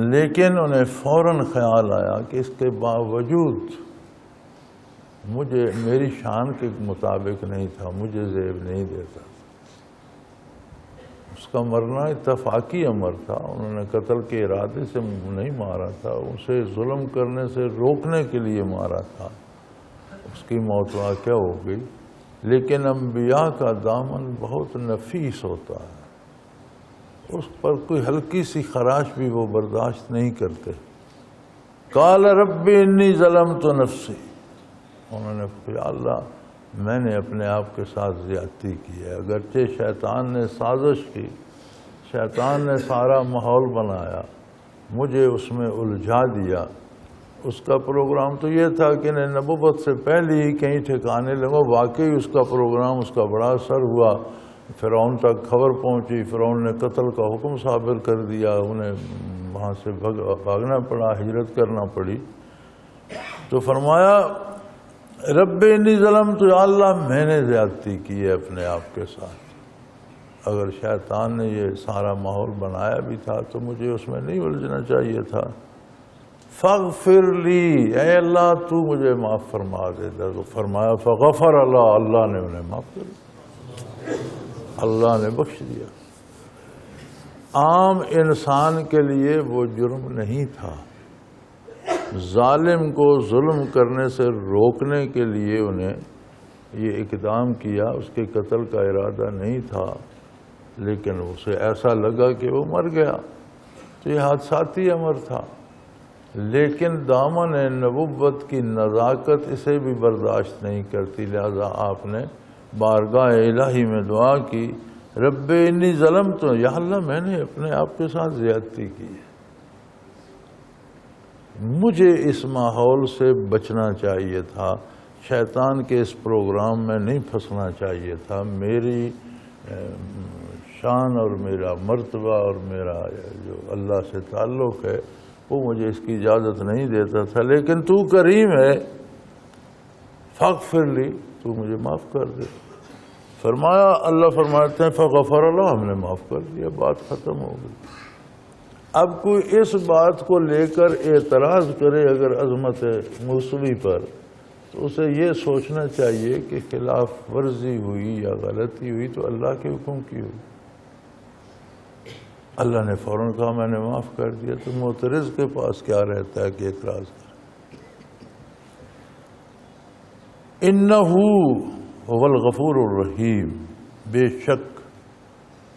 [SPEAKER 2] لیکن انہیں فوراً خیال آیا کہ اس کے باوجود مجھے میری شان کے مطابق نہیں تھا، مجھے زیب نہیں دیتا، اس کا مرنا اتفاقی امر تھا، انہوں نے قتل کے ارادے سے نہیں مارا تھا، اسے ظلم کرنے سے روکنے کے لیے مارا تھا، اس کی موت واقع ہو گئی۔ لیکن انبیاء کا دامن بہت نفیس ہوتا ہے، اس پر کوئی ہلکی سی خراش بھی وہ برداشت نہیں کرتے۔ قال رب انی ظلمت نفسی، انہوں نے کہا اللہ میں نے اپنے آپ کے ساتھ زیادتی کی ہے، اگرچہ شیطان نے سازش کی، شیطان نے سارا ماحول بنایا، مجھے اس میں الجھا دیا۔ اس کا پروگرام تو یہ تھا کہ انہیں نبوت سے پہلے ہی کہیں ٹھکانے لگا، واقعی اس کا پروگرام، اس کا بڑا اثر ہوا، فرعون تک خبر پہنچی، فرعون نے قتل کا حکم صادر کر دیا، انہیں وہاں سے بھاگنا پڑا، ہجرت کرنا پڑی۔ تو فرمایا رب انی ظلمت، یا اللہ میں نے زیادتی کی ہے اپنے آپ کے ساتھ، اگر شیطان نے یہ سارا ماحول بنایا بھی تھا تو مجھے اس میں نہیں الجھنا چاہیے تھا۔ فاغفر لی، اے اللہ تو مجھے معاف فرما دے۔ تو فرمایا فغفر اللہ، اللہ نے انہیں معاف کر دیا، اللہ نے بخش دیا۔ عام انسان کے لیے وہ جرم نہیں تھا، ظالم کو ظلم کرنے سے روکنے کے لیے انہیں یہ اقدام کیا، اس کے قتل کا ارادہ نہیں تھا، لیکن اسے ایسا لگا کہ وہ مر گیا، تو یہ حادثاتی امر تھا۔ لیکن دامن نبوت کی نزاکت اسے بھی برداشت نہیں کرتی، لہذا آپ نے بارگاہ الہی میں دعا کی رب انی ظلمت، یا اللہ میں نے اپنے آپ کے ساتھ زیادتی کی ہے، مجھے اس ماحول سے بچنا چاہیے تھا، شیطان کے اس پروگرام میں نہیں پھنسنا چاہیے تھا، میری شان اور میرا مرتبہ اور میرا جو اللہ سے تعلق ہے وہ مجھے اس کی اجازت نہیں دیتا تھا، لیکن تو کریم ہے، فاغفر لی، تو مجھے معاف کر دے۔ فرمایا، اللہ فرماتے ہیں فغفر اللہ، ہم نے معاف کر دیا، بات ختم ہو گئی۔ اب کوئی اس بات کو لے کر اعتراض کرے اگر عظمت موسوی پر، تو اسے یہ سوچنا چاہیے کہ خلاف ورزی ہوئی یا غلطی ہوئی تو اللہ کے حکم کی ہوئی۔ اللہ نے فوراً کہا میں نے معاف کر دیا، تو معترض کے پاس کیا رہتا ہے کہ اعتراض کرے۔ انہ هو الغفور الرحیم، بے شک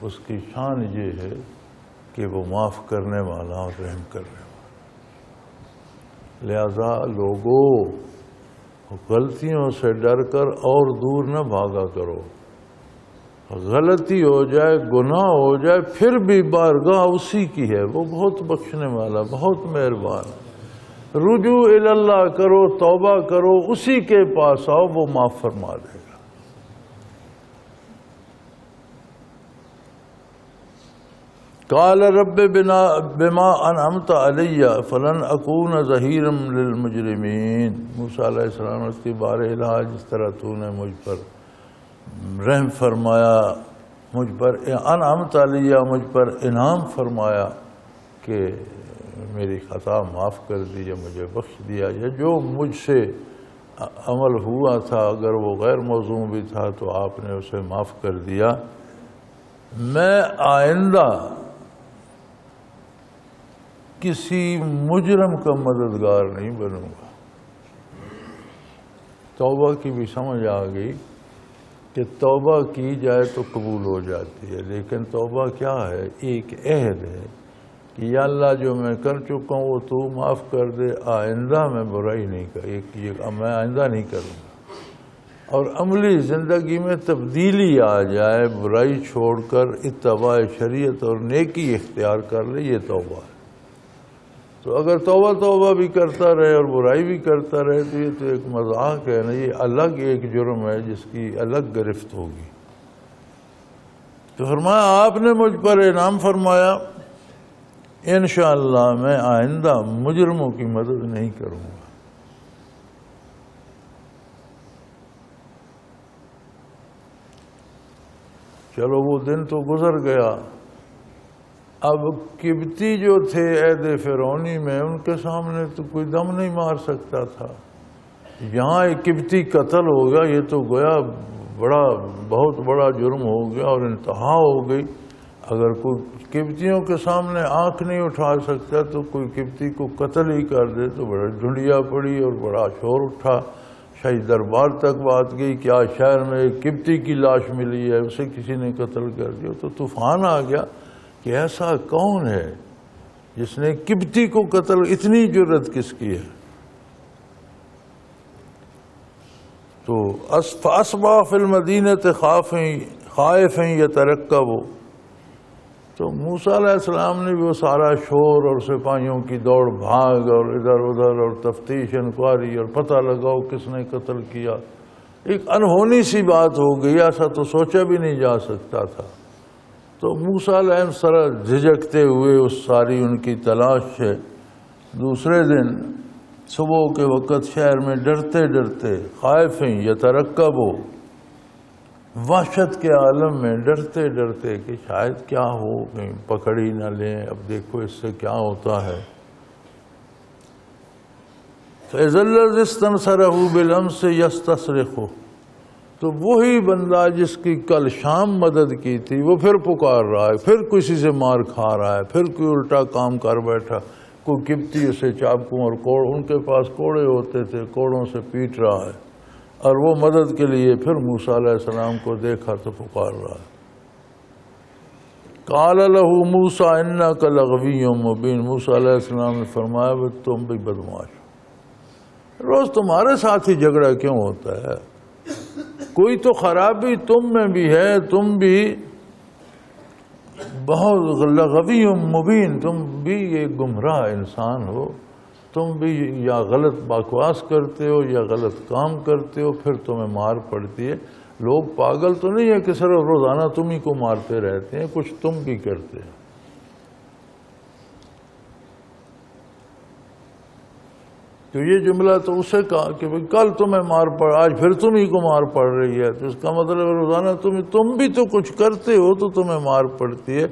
[SPEAKER 2] اس کی شان یہ ہے کہ وہ معاف کرنے والا اور رحم کرنے والا۔ لہذا لوگوں غلطیوں سے ڈر کر اور دور نہ بھاگا کرو، غلطی ہو جائے، گناہ ہو جائے، پھر بھی بارگاہ اسی کی ہے، وہ بہت بخشنے والا، بہت مہربان۔ رجوع اللہ کرو، توبہ کرو، اسی کے پاس آؤ، وہ معاف فرما دے گا۔ قال رب بما انعمت علی فلن اکون ظہیرا للمجرمین، موسیٰ علیہ السلام اس کی بار الہ جس طرح تو نے مجھ پر رحم فرمایا، مجھ پر انعمت علی، مجھ پر انعام فرمایا کہ میری خطا معاف کر دی یا مجھے بخش دیا، یا جو مجھ سے عمل ہوا تھا اگر وہ غیر موضوع بھی تھا تو آپ نے اسے معاف کر دیا، میں آئندہ کسی مجرم کا مددگار نہیں بنوں گا۔ توبہ کی بھی سمجھ آ گئی کہ توبہ کی جائے تو قبول ہو جاتی ہے، لیکن توبہ کیا ہے؟ ایک عہد ہے کہ یا اللہ جو میں کر چکا ہوں وہ تو معاف کر دے، آئندہ میں برائی نہیں کروں، میں آئندہ نہیں کروں گا۔ اور عملی زندگی میں تبدیلی آ جائے، برائی چھوڑ کر اتباع شریعت اور نیکی اختیار کر لے، یہ توبہ ہے۔ تو اگر توبہ بھی کرتا رہے اور برائی بھی کرتا رہے تو یہ تو ایک مذاق ہے نا، یہ الگ ایک جرم ہے جس کی الگ گرفت ہوگی۔ تو فرمایا آپ نے مجھ پر انعام فرمایا، انشاءاللہ میں آئندہ مجرموں کی مدد نہیں کروں گا۔ چلو وہ دن تو گزر گیا، اب قبطی جو تھے عہد فرعونی میں ان کے سامنے تو کوئی دم نہیں مار سکتا تھا، یہاں ایک قبطی قتل ہو گیا، یہ تو گویا بہت بڑا جرم ہو گیا اور انتہا ہو گئی۔ اگر کوئی قبطیوں کے سامنے آنکھ نہیں اٹھا سکتا تو کوئی قبطی کو قتل ہی کر دے تو بڑا ڈھونڈیا پڑی اور بڑا شور اٹھا، شاہی دربار تک بات گئی کہ آج شہر میں ایک قبطی کی لاش ملی ہے، اسے کسی نے قتل کر دیا۔ تو طوفان آ گیا کہ ایسا کون ہے جس نے قبطی کو قتل، اتنی جرت کس کی ہے؟ تو فَأَصْبَحَ فِي الْمَدِينَةِ خَائِفًا يَتَرَقَّبُ، تو موسیٰ علیہ السلام نے بھی وہ سارا شور اور سپاہیوں کی دوڑ بھاگ اور ادھر ادھر اور تفتیش انکوائری اور پتہ لگاؤ کس نے قتل کیا، ایک انہونی سی بات ہو گئی، ایسا تو سوچا بھی نہیں جا سکتا تھا۔ تو موسیٰ علیہ السلام جھجکتے ہوئے اس ساری ان کی تلاش سے دوسرے دن صبح کے وقت شہر میں ڈرتے ڈرتے، خائفیں یترقب، وحشت کے عالم میں ڈرتے ڈرتے کہ شاید کیا ہو، کہیں پکڑی نہ لیں، اب دیکھو اس سے کیا ہوتا ہے۔ فَإِذَا الَّذِي اسْتَنصَرَهُ بِالْأَمْسِ يَسْتَصْرِخُ، تو وہی بندہ جس کی کل شام مدد کی تھی وہ پھر پکار رہا ہے، پھر کسی سے مار کھا رہا ہے، پھر کوئی الٹا کام کر بیٹھا، کوئی قبطی اسے چاقوں اور کوڑ، ان کے پاس کوڑے ہوتے تھے، کوڑوں سے پیٹ رہا ہے، اور وہ مدد کے لیے پھر موسیٰ علیہ السلام کو دیکھا تو پکار رہا ہے۔ قال له موسیٰ انک لغوی مبین، موسیٰ علیہ السلام نے فرمایا وہ تم بھی بدمعاش، روز تمہارے ساتھ ہی جھگڑا کیوں ہوتا ہے؟ کوئی تو خرابی تم میں بھی ہے، تم بھی بہت لغوی مبین، تم بھی ایک گمراہ انسان ہو، تم بھی یا غلط بکواس کرتے ہو یا غلط کام کرتے ہو، پھر تمہیں مار پڑتی ہے۔ لوگ پاگل تو نہیں ہے کہ صرف روزانہ تم ہی کو مارتے رہتے ہیں، کچھ تم بھی کرتے ہیں۔ تو یہ جملہ تو اسے کہا کہ کل تمہیں مار پڑ، آج پھر تم ہی کو مار پڑ رہی ہے، تو اس کا مطلب روزانہ تم بھی تو کچھ کرتے ہو تو تمہیں مار پڑتی ہے،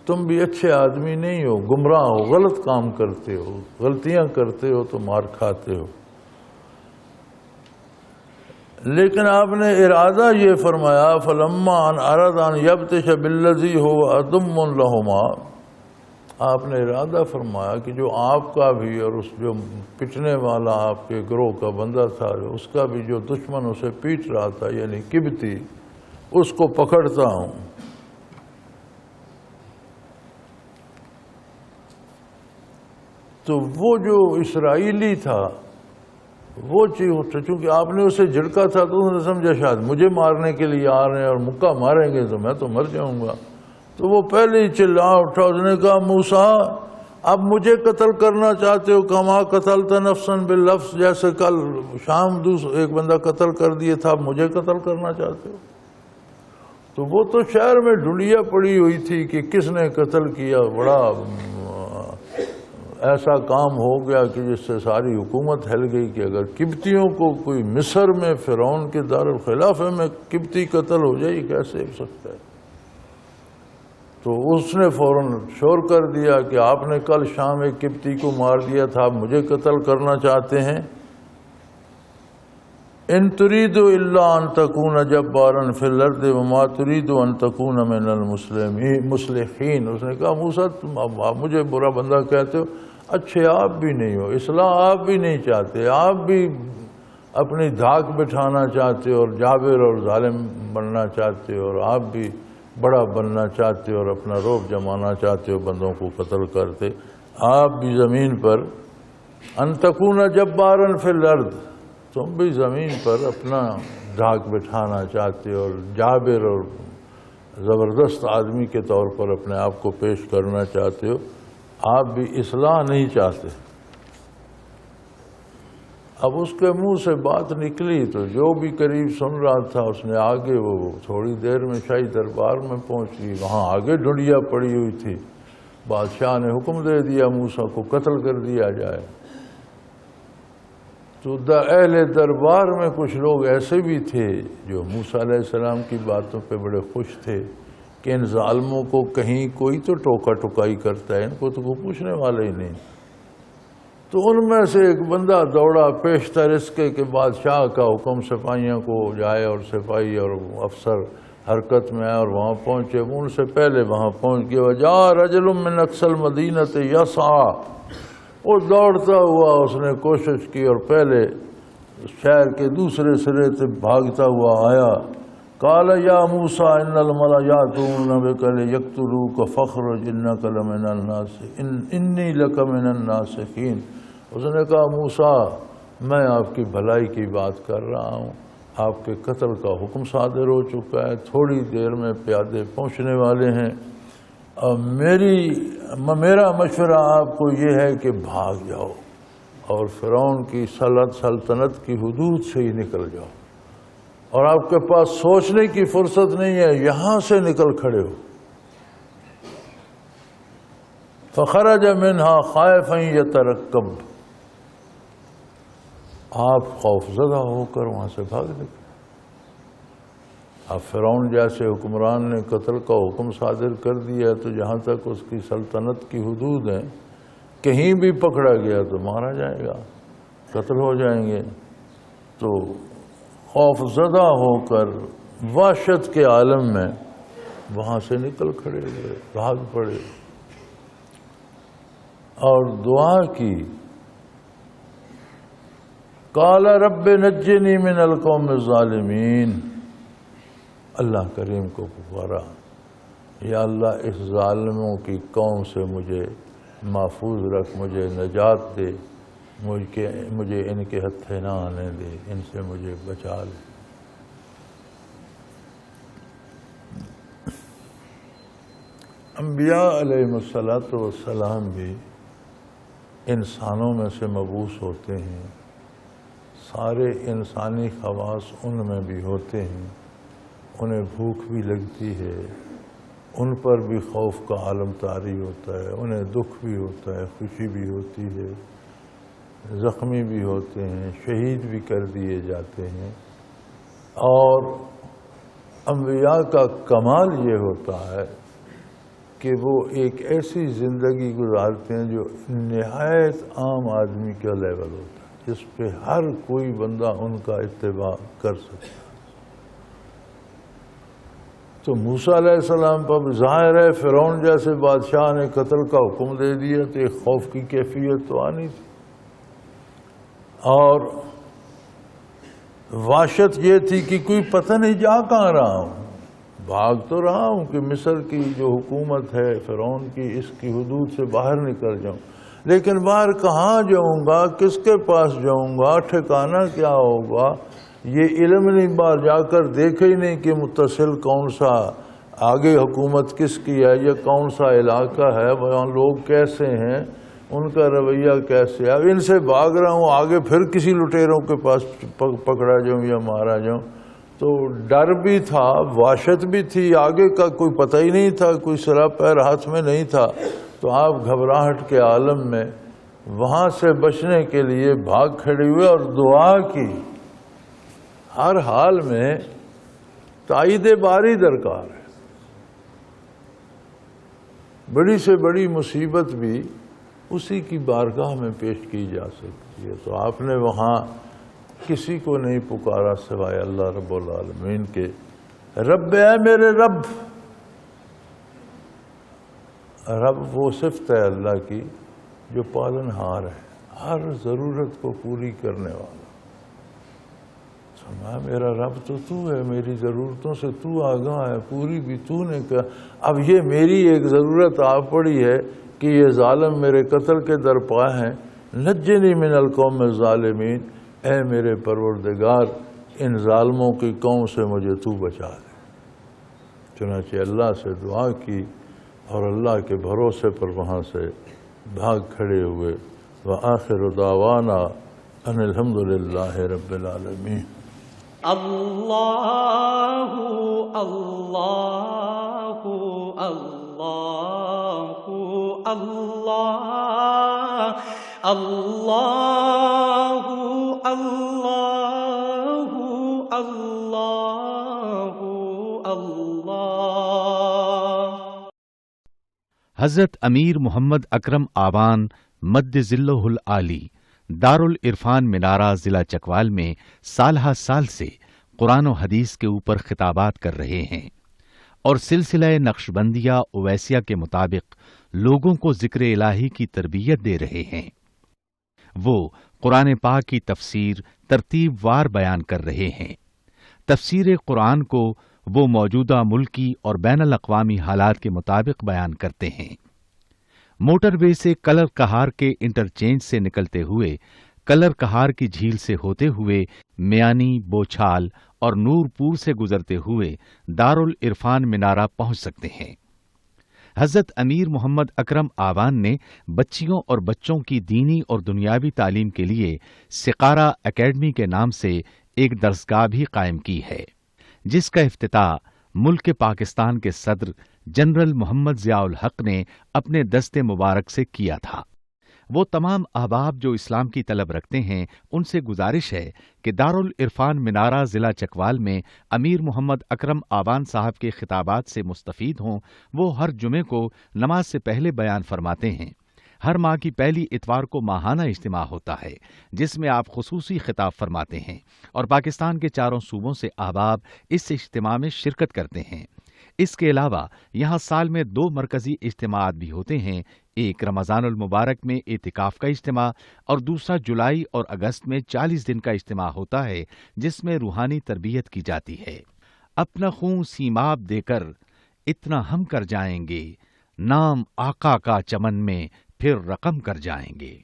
[SPEAKER 2] تم بھی اچھے آدمی نہیں ہو، گمراہ ہو، غلط کام کرتے ہو، غلطیاں کرتے ہو تو مار کھاتے ہو۔ لیکن آپ نے ارادہ یہ فرمایا فَلَمَّا أَنْ أَرَادَ أَنْ يَبْطِشَ بِالَّذِي هُوَ أَضَمُّ لَهُمَا، آپ نے ارادہ فرمایا کہ جو آپ کا بھی اور اس جو پٹنے والا آپ کے گروہ کا بندہ تھا، اس کا بھی جو دشمن اسے پیٹ رہا تھا یعنی قبطی، اس کو پکڑتا ہوں۔ تو وہ جو اسرائیلی تھا وہ چیز، چونکہ آپ نے اسے جھڑکا تھا تو انہوں نے سمجھا شاید مجھے مارنے کے لیے آ رہے ہیں اور مکہ ماریں گے تو میں تو مر جاؤں گا، تو وہ پہلے ہی چلا اٹھا، اس نے کہا موسیٰ اب مجھے قتل کرنا چاہتے ہو، کما قتلت نفسا باللفظ، جیسے کل شام ایک بندہ قتل کر دیے تھا، اب مجھے قتل کرنا چاہتے ہو؟ تو وہ تو شہر میں ڈھونڈیا پڑی ہوئی تھی کہ کس نے قتل کیا، بڑا ایسا کام ہو گیا کہ جس سے ساری حکومت ہل گئی کہ اگر قبطیوں کو کوئی مصر میں فرعون کے دارالخلافے میں قبطی قتل ہو جائے کیسے ہو سکتا ہے؟ تو اس نے فوراً شور کر دیا کہ آپ نے کل شام ایک قبطی کو مار دیا تھا، آپ مجھے قتل کرنا چاہتے ہیں؟ ان تريد الا ان تكون جبارا في الارض وما تريد ان تكون من المصلحين۔ اس نے کہا موسیٰ تم آپ مجھے برا بندہ کہتے ہو، اچھے آپ بھی نہیں ہو، اصلاح آپ بھی نہیں چاہتے، آپ بھی اپنی دھاک بٹھانا چاہتے ہو اور جابر اور ظالم بننا چاہتے ہو، اور آپ بھی بڑا بننا چاہتے ہو اور اپنا روب جمانا چاہتے ہو، بندوں کو قتل کرتے، آپ بھی زمین پر ان تکون جبارا فی الارض، تم بھی زمین پر اپنا دھاک بٹھانا چاہتے ہو اور جابر اور زبردست آدمی کے طور پر اپنے آپ کو پیش کرنا چاہتے ہو، آپ بھی اصلاح نہیں چاہتے۔ اب اس کے منہ سے بات نکلی تو جو بھی قریب سن رہا تھا اس نے آگے، وہ تھوڑی دیر میں شاہی دربار میں پہنچ گئی، وہاں آگے ڈھونڈیا پڑی ہوئی تھی۔ بادشاہ نے حکم دے دیا موسیٰ کو قتل کر دیا جائے۔ تو اہل دربار میں کچھ لوگ ایسے بھی تھے جو موسیٰ علیہ السلام کی باتوں پہ بڑے خوش تھے کہ ان ظالموں کو کہیں کوئی تو ٹوکا ٹکائی کرتا ہے، ان کو تو کوئی پوچھنے والا ہی نہیں۔ تو ان میں سے ایک بندہ دوڑا پیشتر اس کے کہ بادشاہ کا حکم سپاہیوں کو جائے، اور سپاہی اور افسر حرکت میں آئے اور وہاں پہنچے۔ ان سے پہلے وہاں پہنچ گیا، وجاء رجل من اقصى المدینۃ یسعی، وہ دوڑتا ہوا اس نے کوشش کی اور پہلے شہر کے دوسرے سرے سے بھاگتا ہوا آیا۔ قال یا موسیٰ ان الملأ یأتون بک لیقتلوک فاخرج انک لمن الناس انی لک من الناصحین۔ اس نے کہا موسیٰ میں آپ کی بھلائی کی بات کر رہا ہوں، آپ کے قتل کا حکم صادر ہو چکا ہے، تھوڑی دیر میں پیادے پہنچنے والے ہیں، میرا مشورہ آپ کو یہ ہے کہ بھاگ جاؤ اور فرعون کی سلطنت کی حدود سے ہی نکل جاؤ، اور آپ کے پاس سوچنے کی فرصت نہیں ہے، یہاں سے نکل کھڑے ہو۔ فخرج منہا خائفا یترقب، آپ خوف زدہ ہو کر وہاں سے بھاگ نکلے۔ اب فرعون جیسے حکمران نے قتل کا حکم صادر کر دیا تو جہاں تک اس کی سلطنت کی حدود ہیں، کہیں بھی پکڑا گیا تو مارا جائے گا، قتل ہو جائیں گے۔ تو خوف زدہ ہو کر وحشت کے عالم میں وہاں سے نکل کھڑے ہوئے، بھاگ پڑے اور دعا کی، قال رب نجنی من القوم الظالمین، اللہ کریم کو پکارا، یا اللہ اس ظالموں کی قوم سے مجھے محفوظ رکھ، مجھے نجات دے، مجھے ان کے ہتھے نہ آنے دے، ان سے مجھے بچا لے۔ انبیاء علیہم السلام بھی انسانوں میں سے مبعوث ہوتے ہیں، سارے انسانی خواص ان میں بھی ہوتے ہیں، انہیں بھوک بھی لگتی ہے، ان پر بھی خوف کا عالم طاری ہوتا ہے، انہیں دکھ بھی ہوتا ہے، خوشی بھی ہوتی ہے، زخمی بھی ہوتے ہیں، شہید بھی کر دیے جاتے ہیں۔ اور انبیاء کا کمال یہ ہوتا ہے کہ وہ ایک ایسی زندگی گزارتے ہیں جو نہایت عام آدمی کا لیول ہوتا ہے، جس پہ ہر کوئی بندہ ان کا اتباع کر سکتا ہے۔ تو موسیٰ علیہ السلام پر ظاہر ہے فرعون جیسے بادشاہ نے قتل کا حکم دے دیا تو ایک خوف کی کیفیت تو آنی تھی، اور وحشت یہ تھی کہ کوئی پتہ نہیں جا کہاں رہا ہوں، بھاگ تو رہا ہوں کہ مصر کی جو حکومت ہے فرعون کی، اس کی حدود سے باہر نکل جاؤں، لیکن باہر کہاں جاؤں گا، کس کے پاس جاؤں گا، ٹھکانہ کیا ہوگا، یہ علم نہیں، باہر جا کر دیکھے ہی نہیں کہ متصل کون سا آگے حکومت کس کی ہے، یہ کون سا علاقہ ہے، وہاں لوگ کیسے ہیں، ان کا رویہ کیسے ہے۔ اب ان سے بھاگ رہا ہوں، آگے پھر کسی لٹیروں کے پاس پکڑا جاؤں یا مارا جاؤں، تو ڈر بھی تھا، وحشت بھی تھی، آگے کا کوئی پتہ ہی نہیں تھا، کوئی سرا پیر ہاتھ میں نہیں تھا، تو آپ گھبراہٹ کے عالم میں وہاں سے بچنے کے لیے بھاگ کھڑے ہوئے اور دعا کی۔ ہر حال میں تائید باری درکار ہے۔ بڑی سے بڑی مصیبت بھی اسی کی بارگاہ میں پیش کی جا سکتی ہے۔ تو آپ نے وہاں کسی کو نہیں پکارا سوائے اللہ رب العالمین کے۔ رب اے میرے رب، رب وہ صفت ہے اللہ کی جو پالن ہار ہے، ہر ضرورت کو پوری کرنے والا۔ سمجھا، میرا رب تو تو ہے، میری ضرورتوں سے تو آگاہ ہے، پوری بھی تو نے کہا۔ اب یہ میری ایک ضرورت آ پڑی ہے کہ یہ ظالم میرے قتل کے درپا ہیں، نجنی من القوم الظالمین، اے میرے پروردگار ان ظالموں کی قوم سے مجھے تو بچا دے۔ چنانچہ اللہ سے دعا کی اور اللہ کے بھروسے پر وہاں سے بھاگ کھڑے ہوئے۔ وآخر دعوانا ان الحمد للہ رب العالمین۔
[SPEAKER 1] اللہ اللہ اللہ اللہ اللہ اللہ اللہ اللہ۔
[SPEAKER 3] حضرت امیر محمد اکرم آوان مد ظلہ العالی دارالعرفان منارہ ضلع چکوال میں سالہ سال سے قرآن و حدیث کے اوپر خطابات کر رہے ہیں اور سلسلہ نقشبندیہ اویسیہ کے مطابق لوگوں کو ذکر الہی کی تربیت دے رہے ہیں۔ وہ قرآن پاک کی تفسیر ترتیب وار بیان کر رہے ہیں۔ تفسیر قرآن کو وہ موجودہ ملکی اور بین الاقوامی حالات کے مطابق بیان کرتے ہیں۔ موٹر وے سے کلر کہار کے انٹرچینج سے نکلتے ہوئے کلر کہار کی جھیل سے ہوتے ہوئے میانی، بوچھال اور نور پور سے گزرتے ہوئے دارالعرفان منارہ پہنچ سکتے ہیں۔ حضرت امیر محمد اکرم آوان نے بچیوں اور بچوں کی دینی اور دنیاوی تعلیم کے لیے سقارہ اکیڈمی کے نام سے ایک درسگاہ بھی قائم کی ہے، جس کا افتتاح ملک پاکستان کے صدر جنرل محمد ضیاء الحق نے اپنے دست مبارک سے کیا تھا۔ وہ تمام احباب جو اسلام کی طلب رکھتے ہیں ان سے گزارش ہے کہ دارالعرفان منارہ ضلع چکوال میں امیر محمد اکرم آوان صاحب کے خطابات سے مستفید ہوں۔ وہ ہر جمعے کو نماز سے پہلے بیان فرماتے ہیں۔ ہر ماہ کی پہلی اتوار کو ماہانہ اجتماع ہوتا ہے جس میں آپ خصوصی خطاب فرماتے ہیں اور پاکستان کے چاروں صوبوں سے احباب اس اجتماع میں شرکت کرتے ہیں۔ اس کے علاوہ یہاں سال میں 2 مرکزی اجتماعات بھی ہوتے ہیں، ایک رمضان المبارک میں اعتکاف کا اجتماع اور دوسرا جولائی اور اگست میں 40 دن کا اجتماع ہوتا ہے جس میں روحانی تربیت کی جاتی ہے۔ اپنا خون سیماب دے کر اتنا ہم کر جائیں گے، نام آقا کا چمن میں پھر رقم کر جائیں گے۔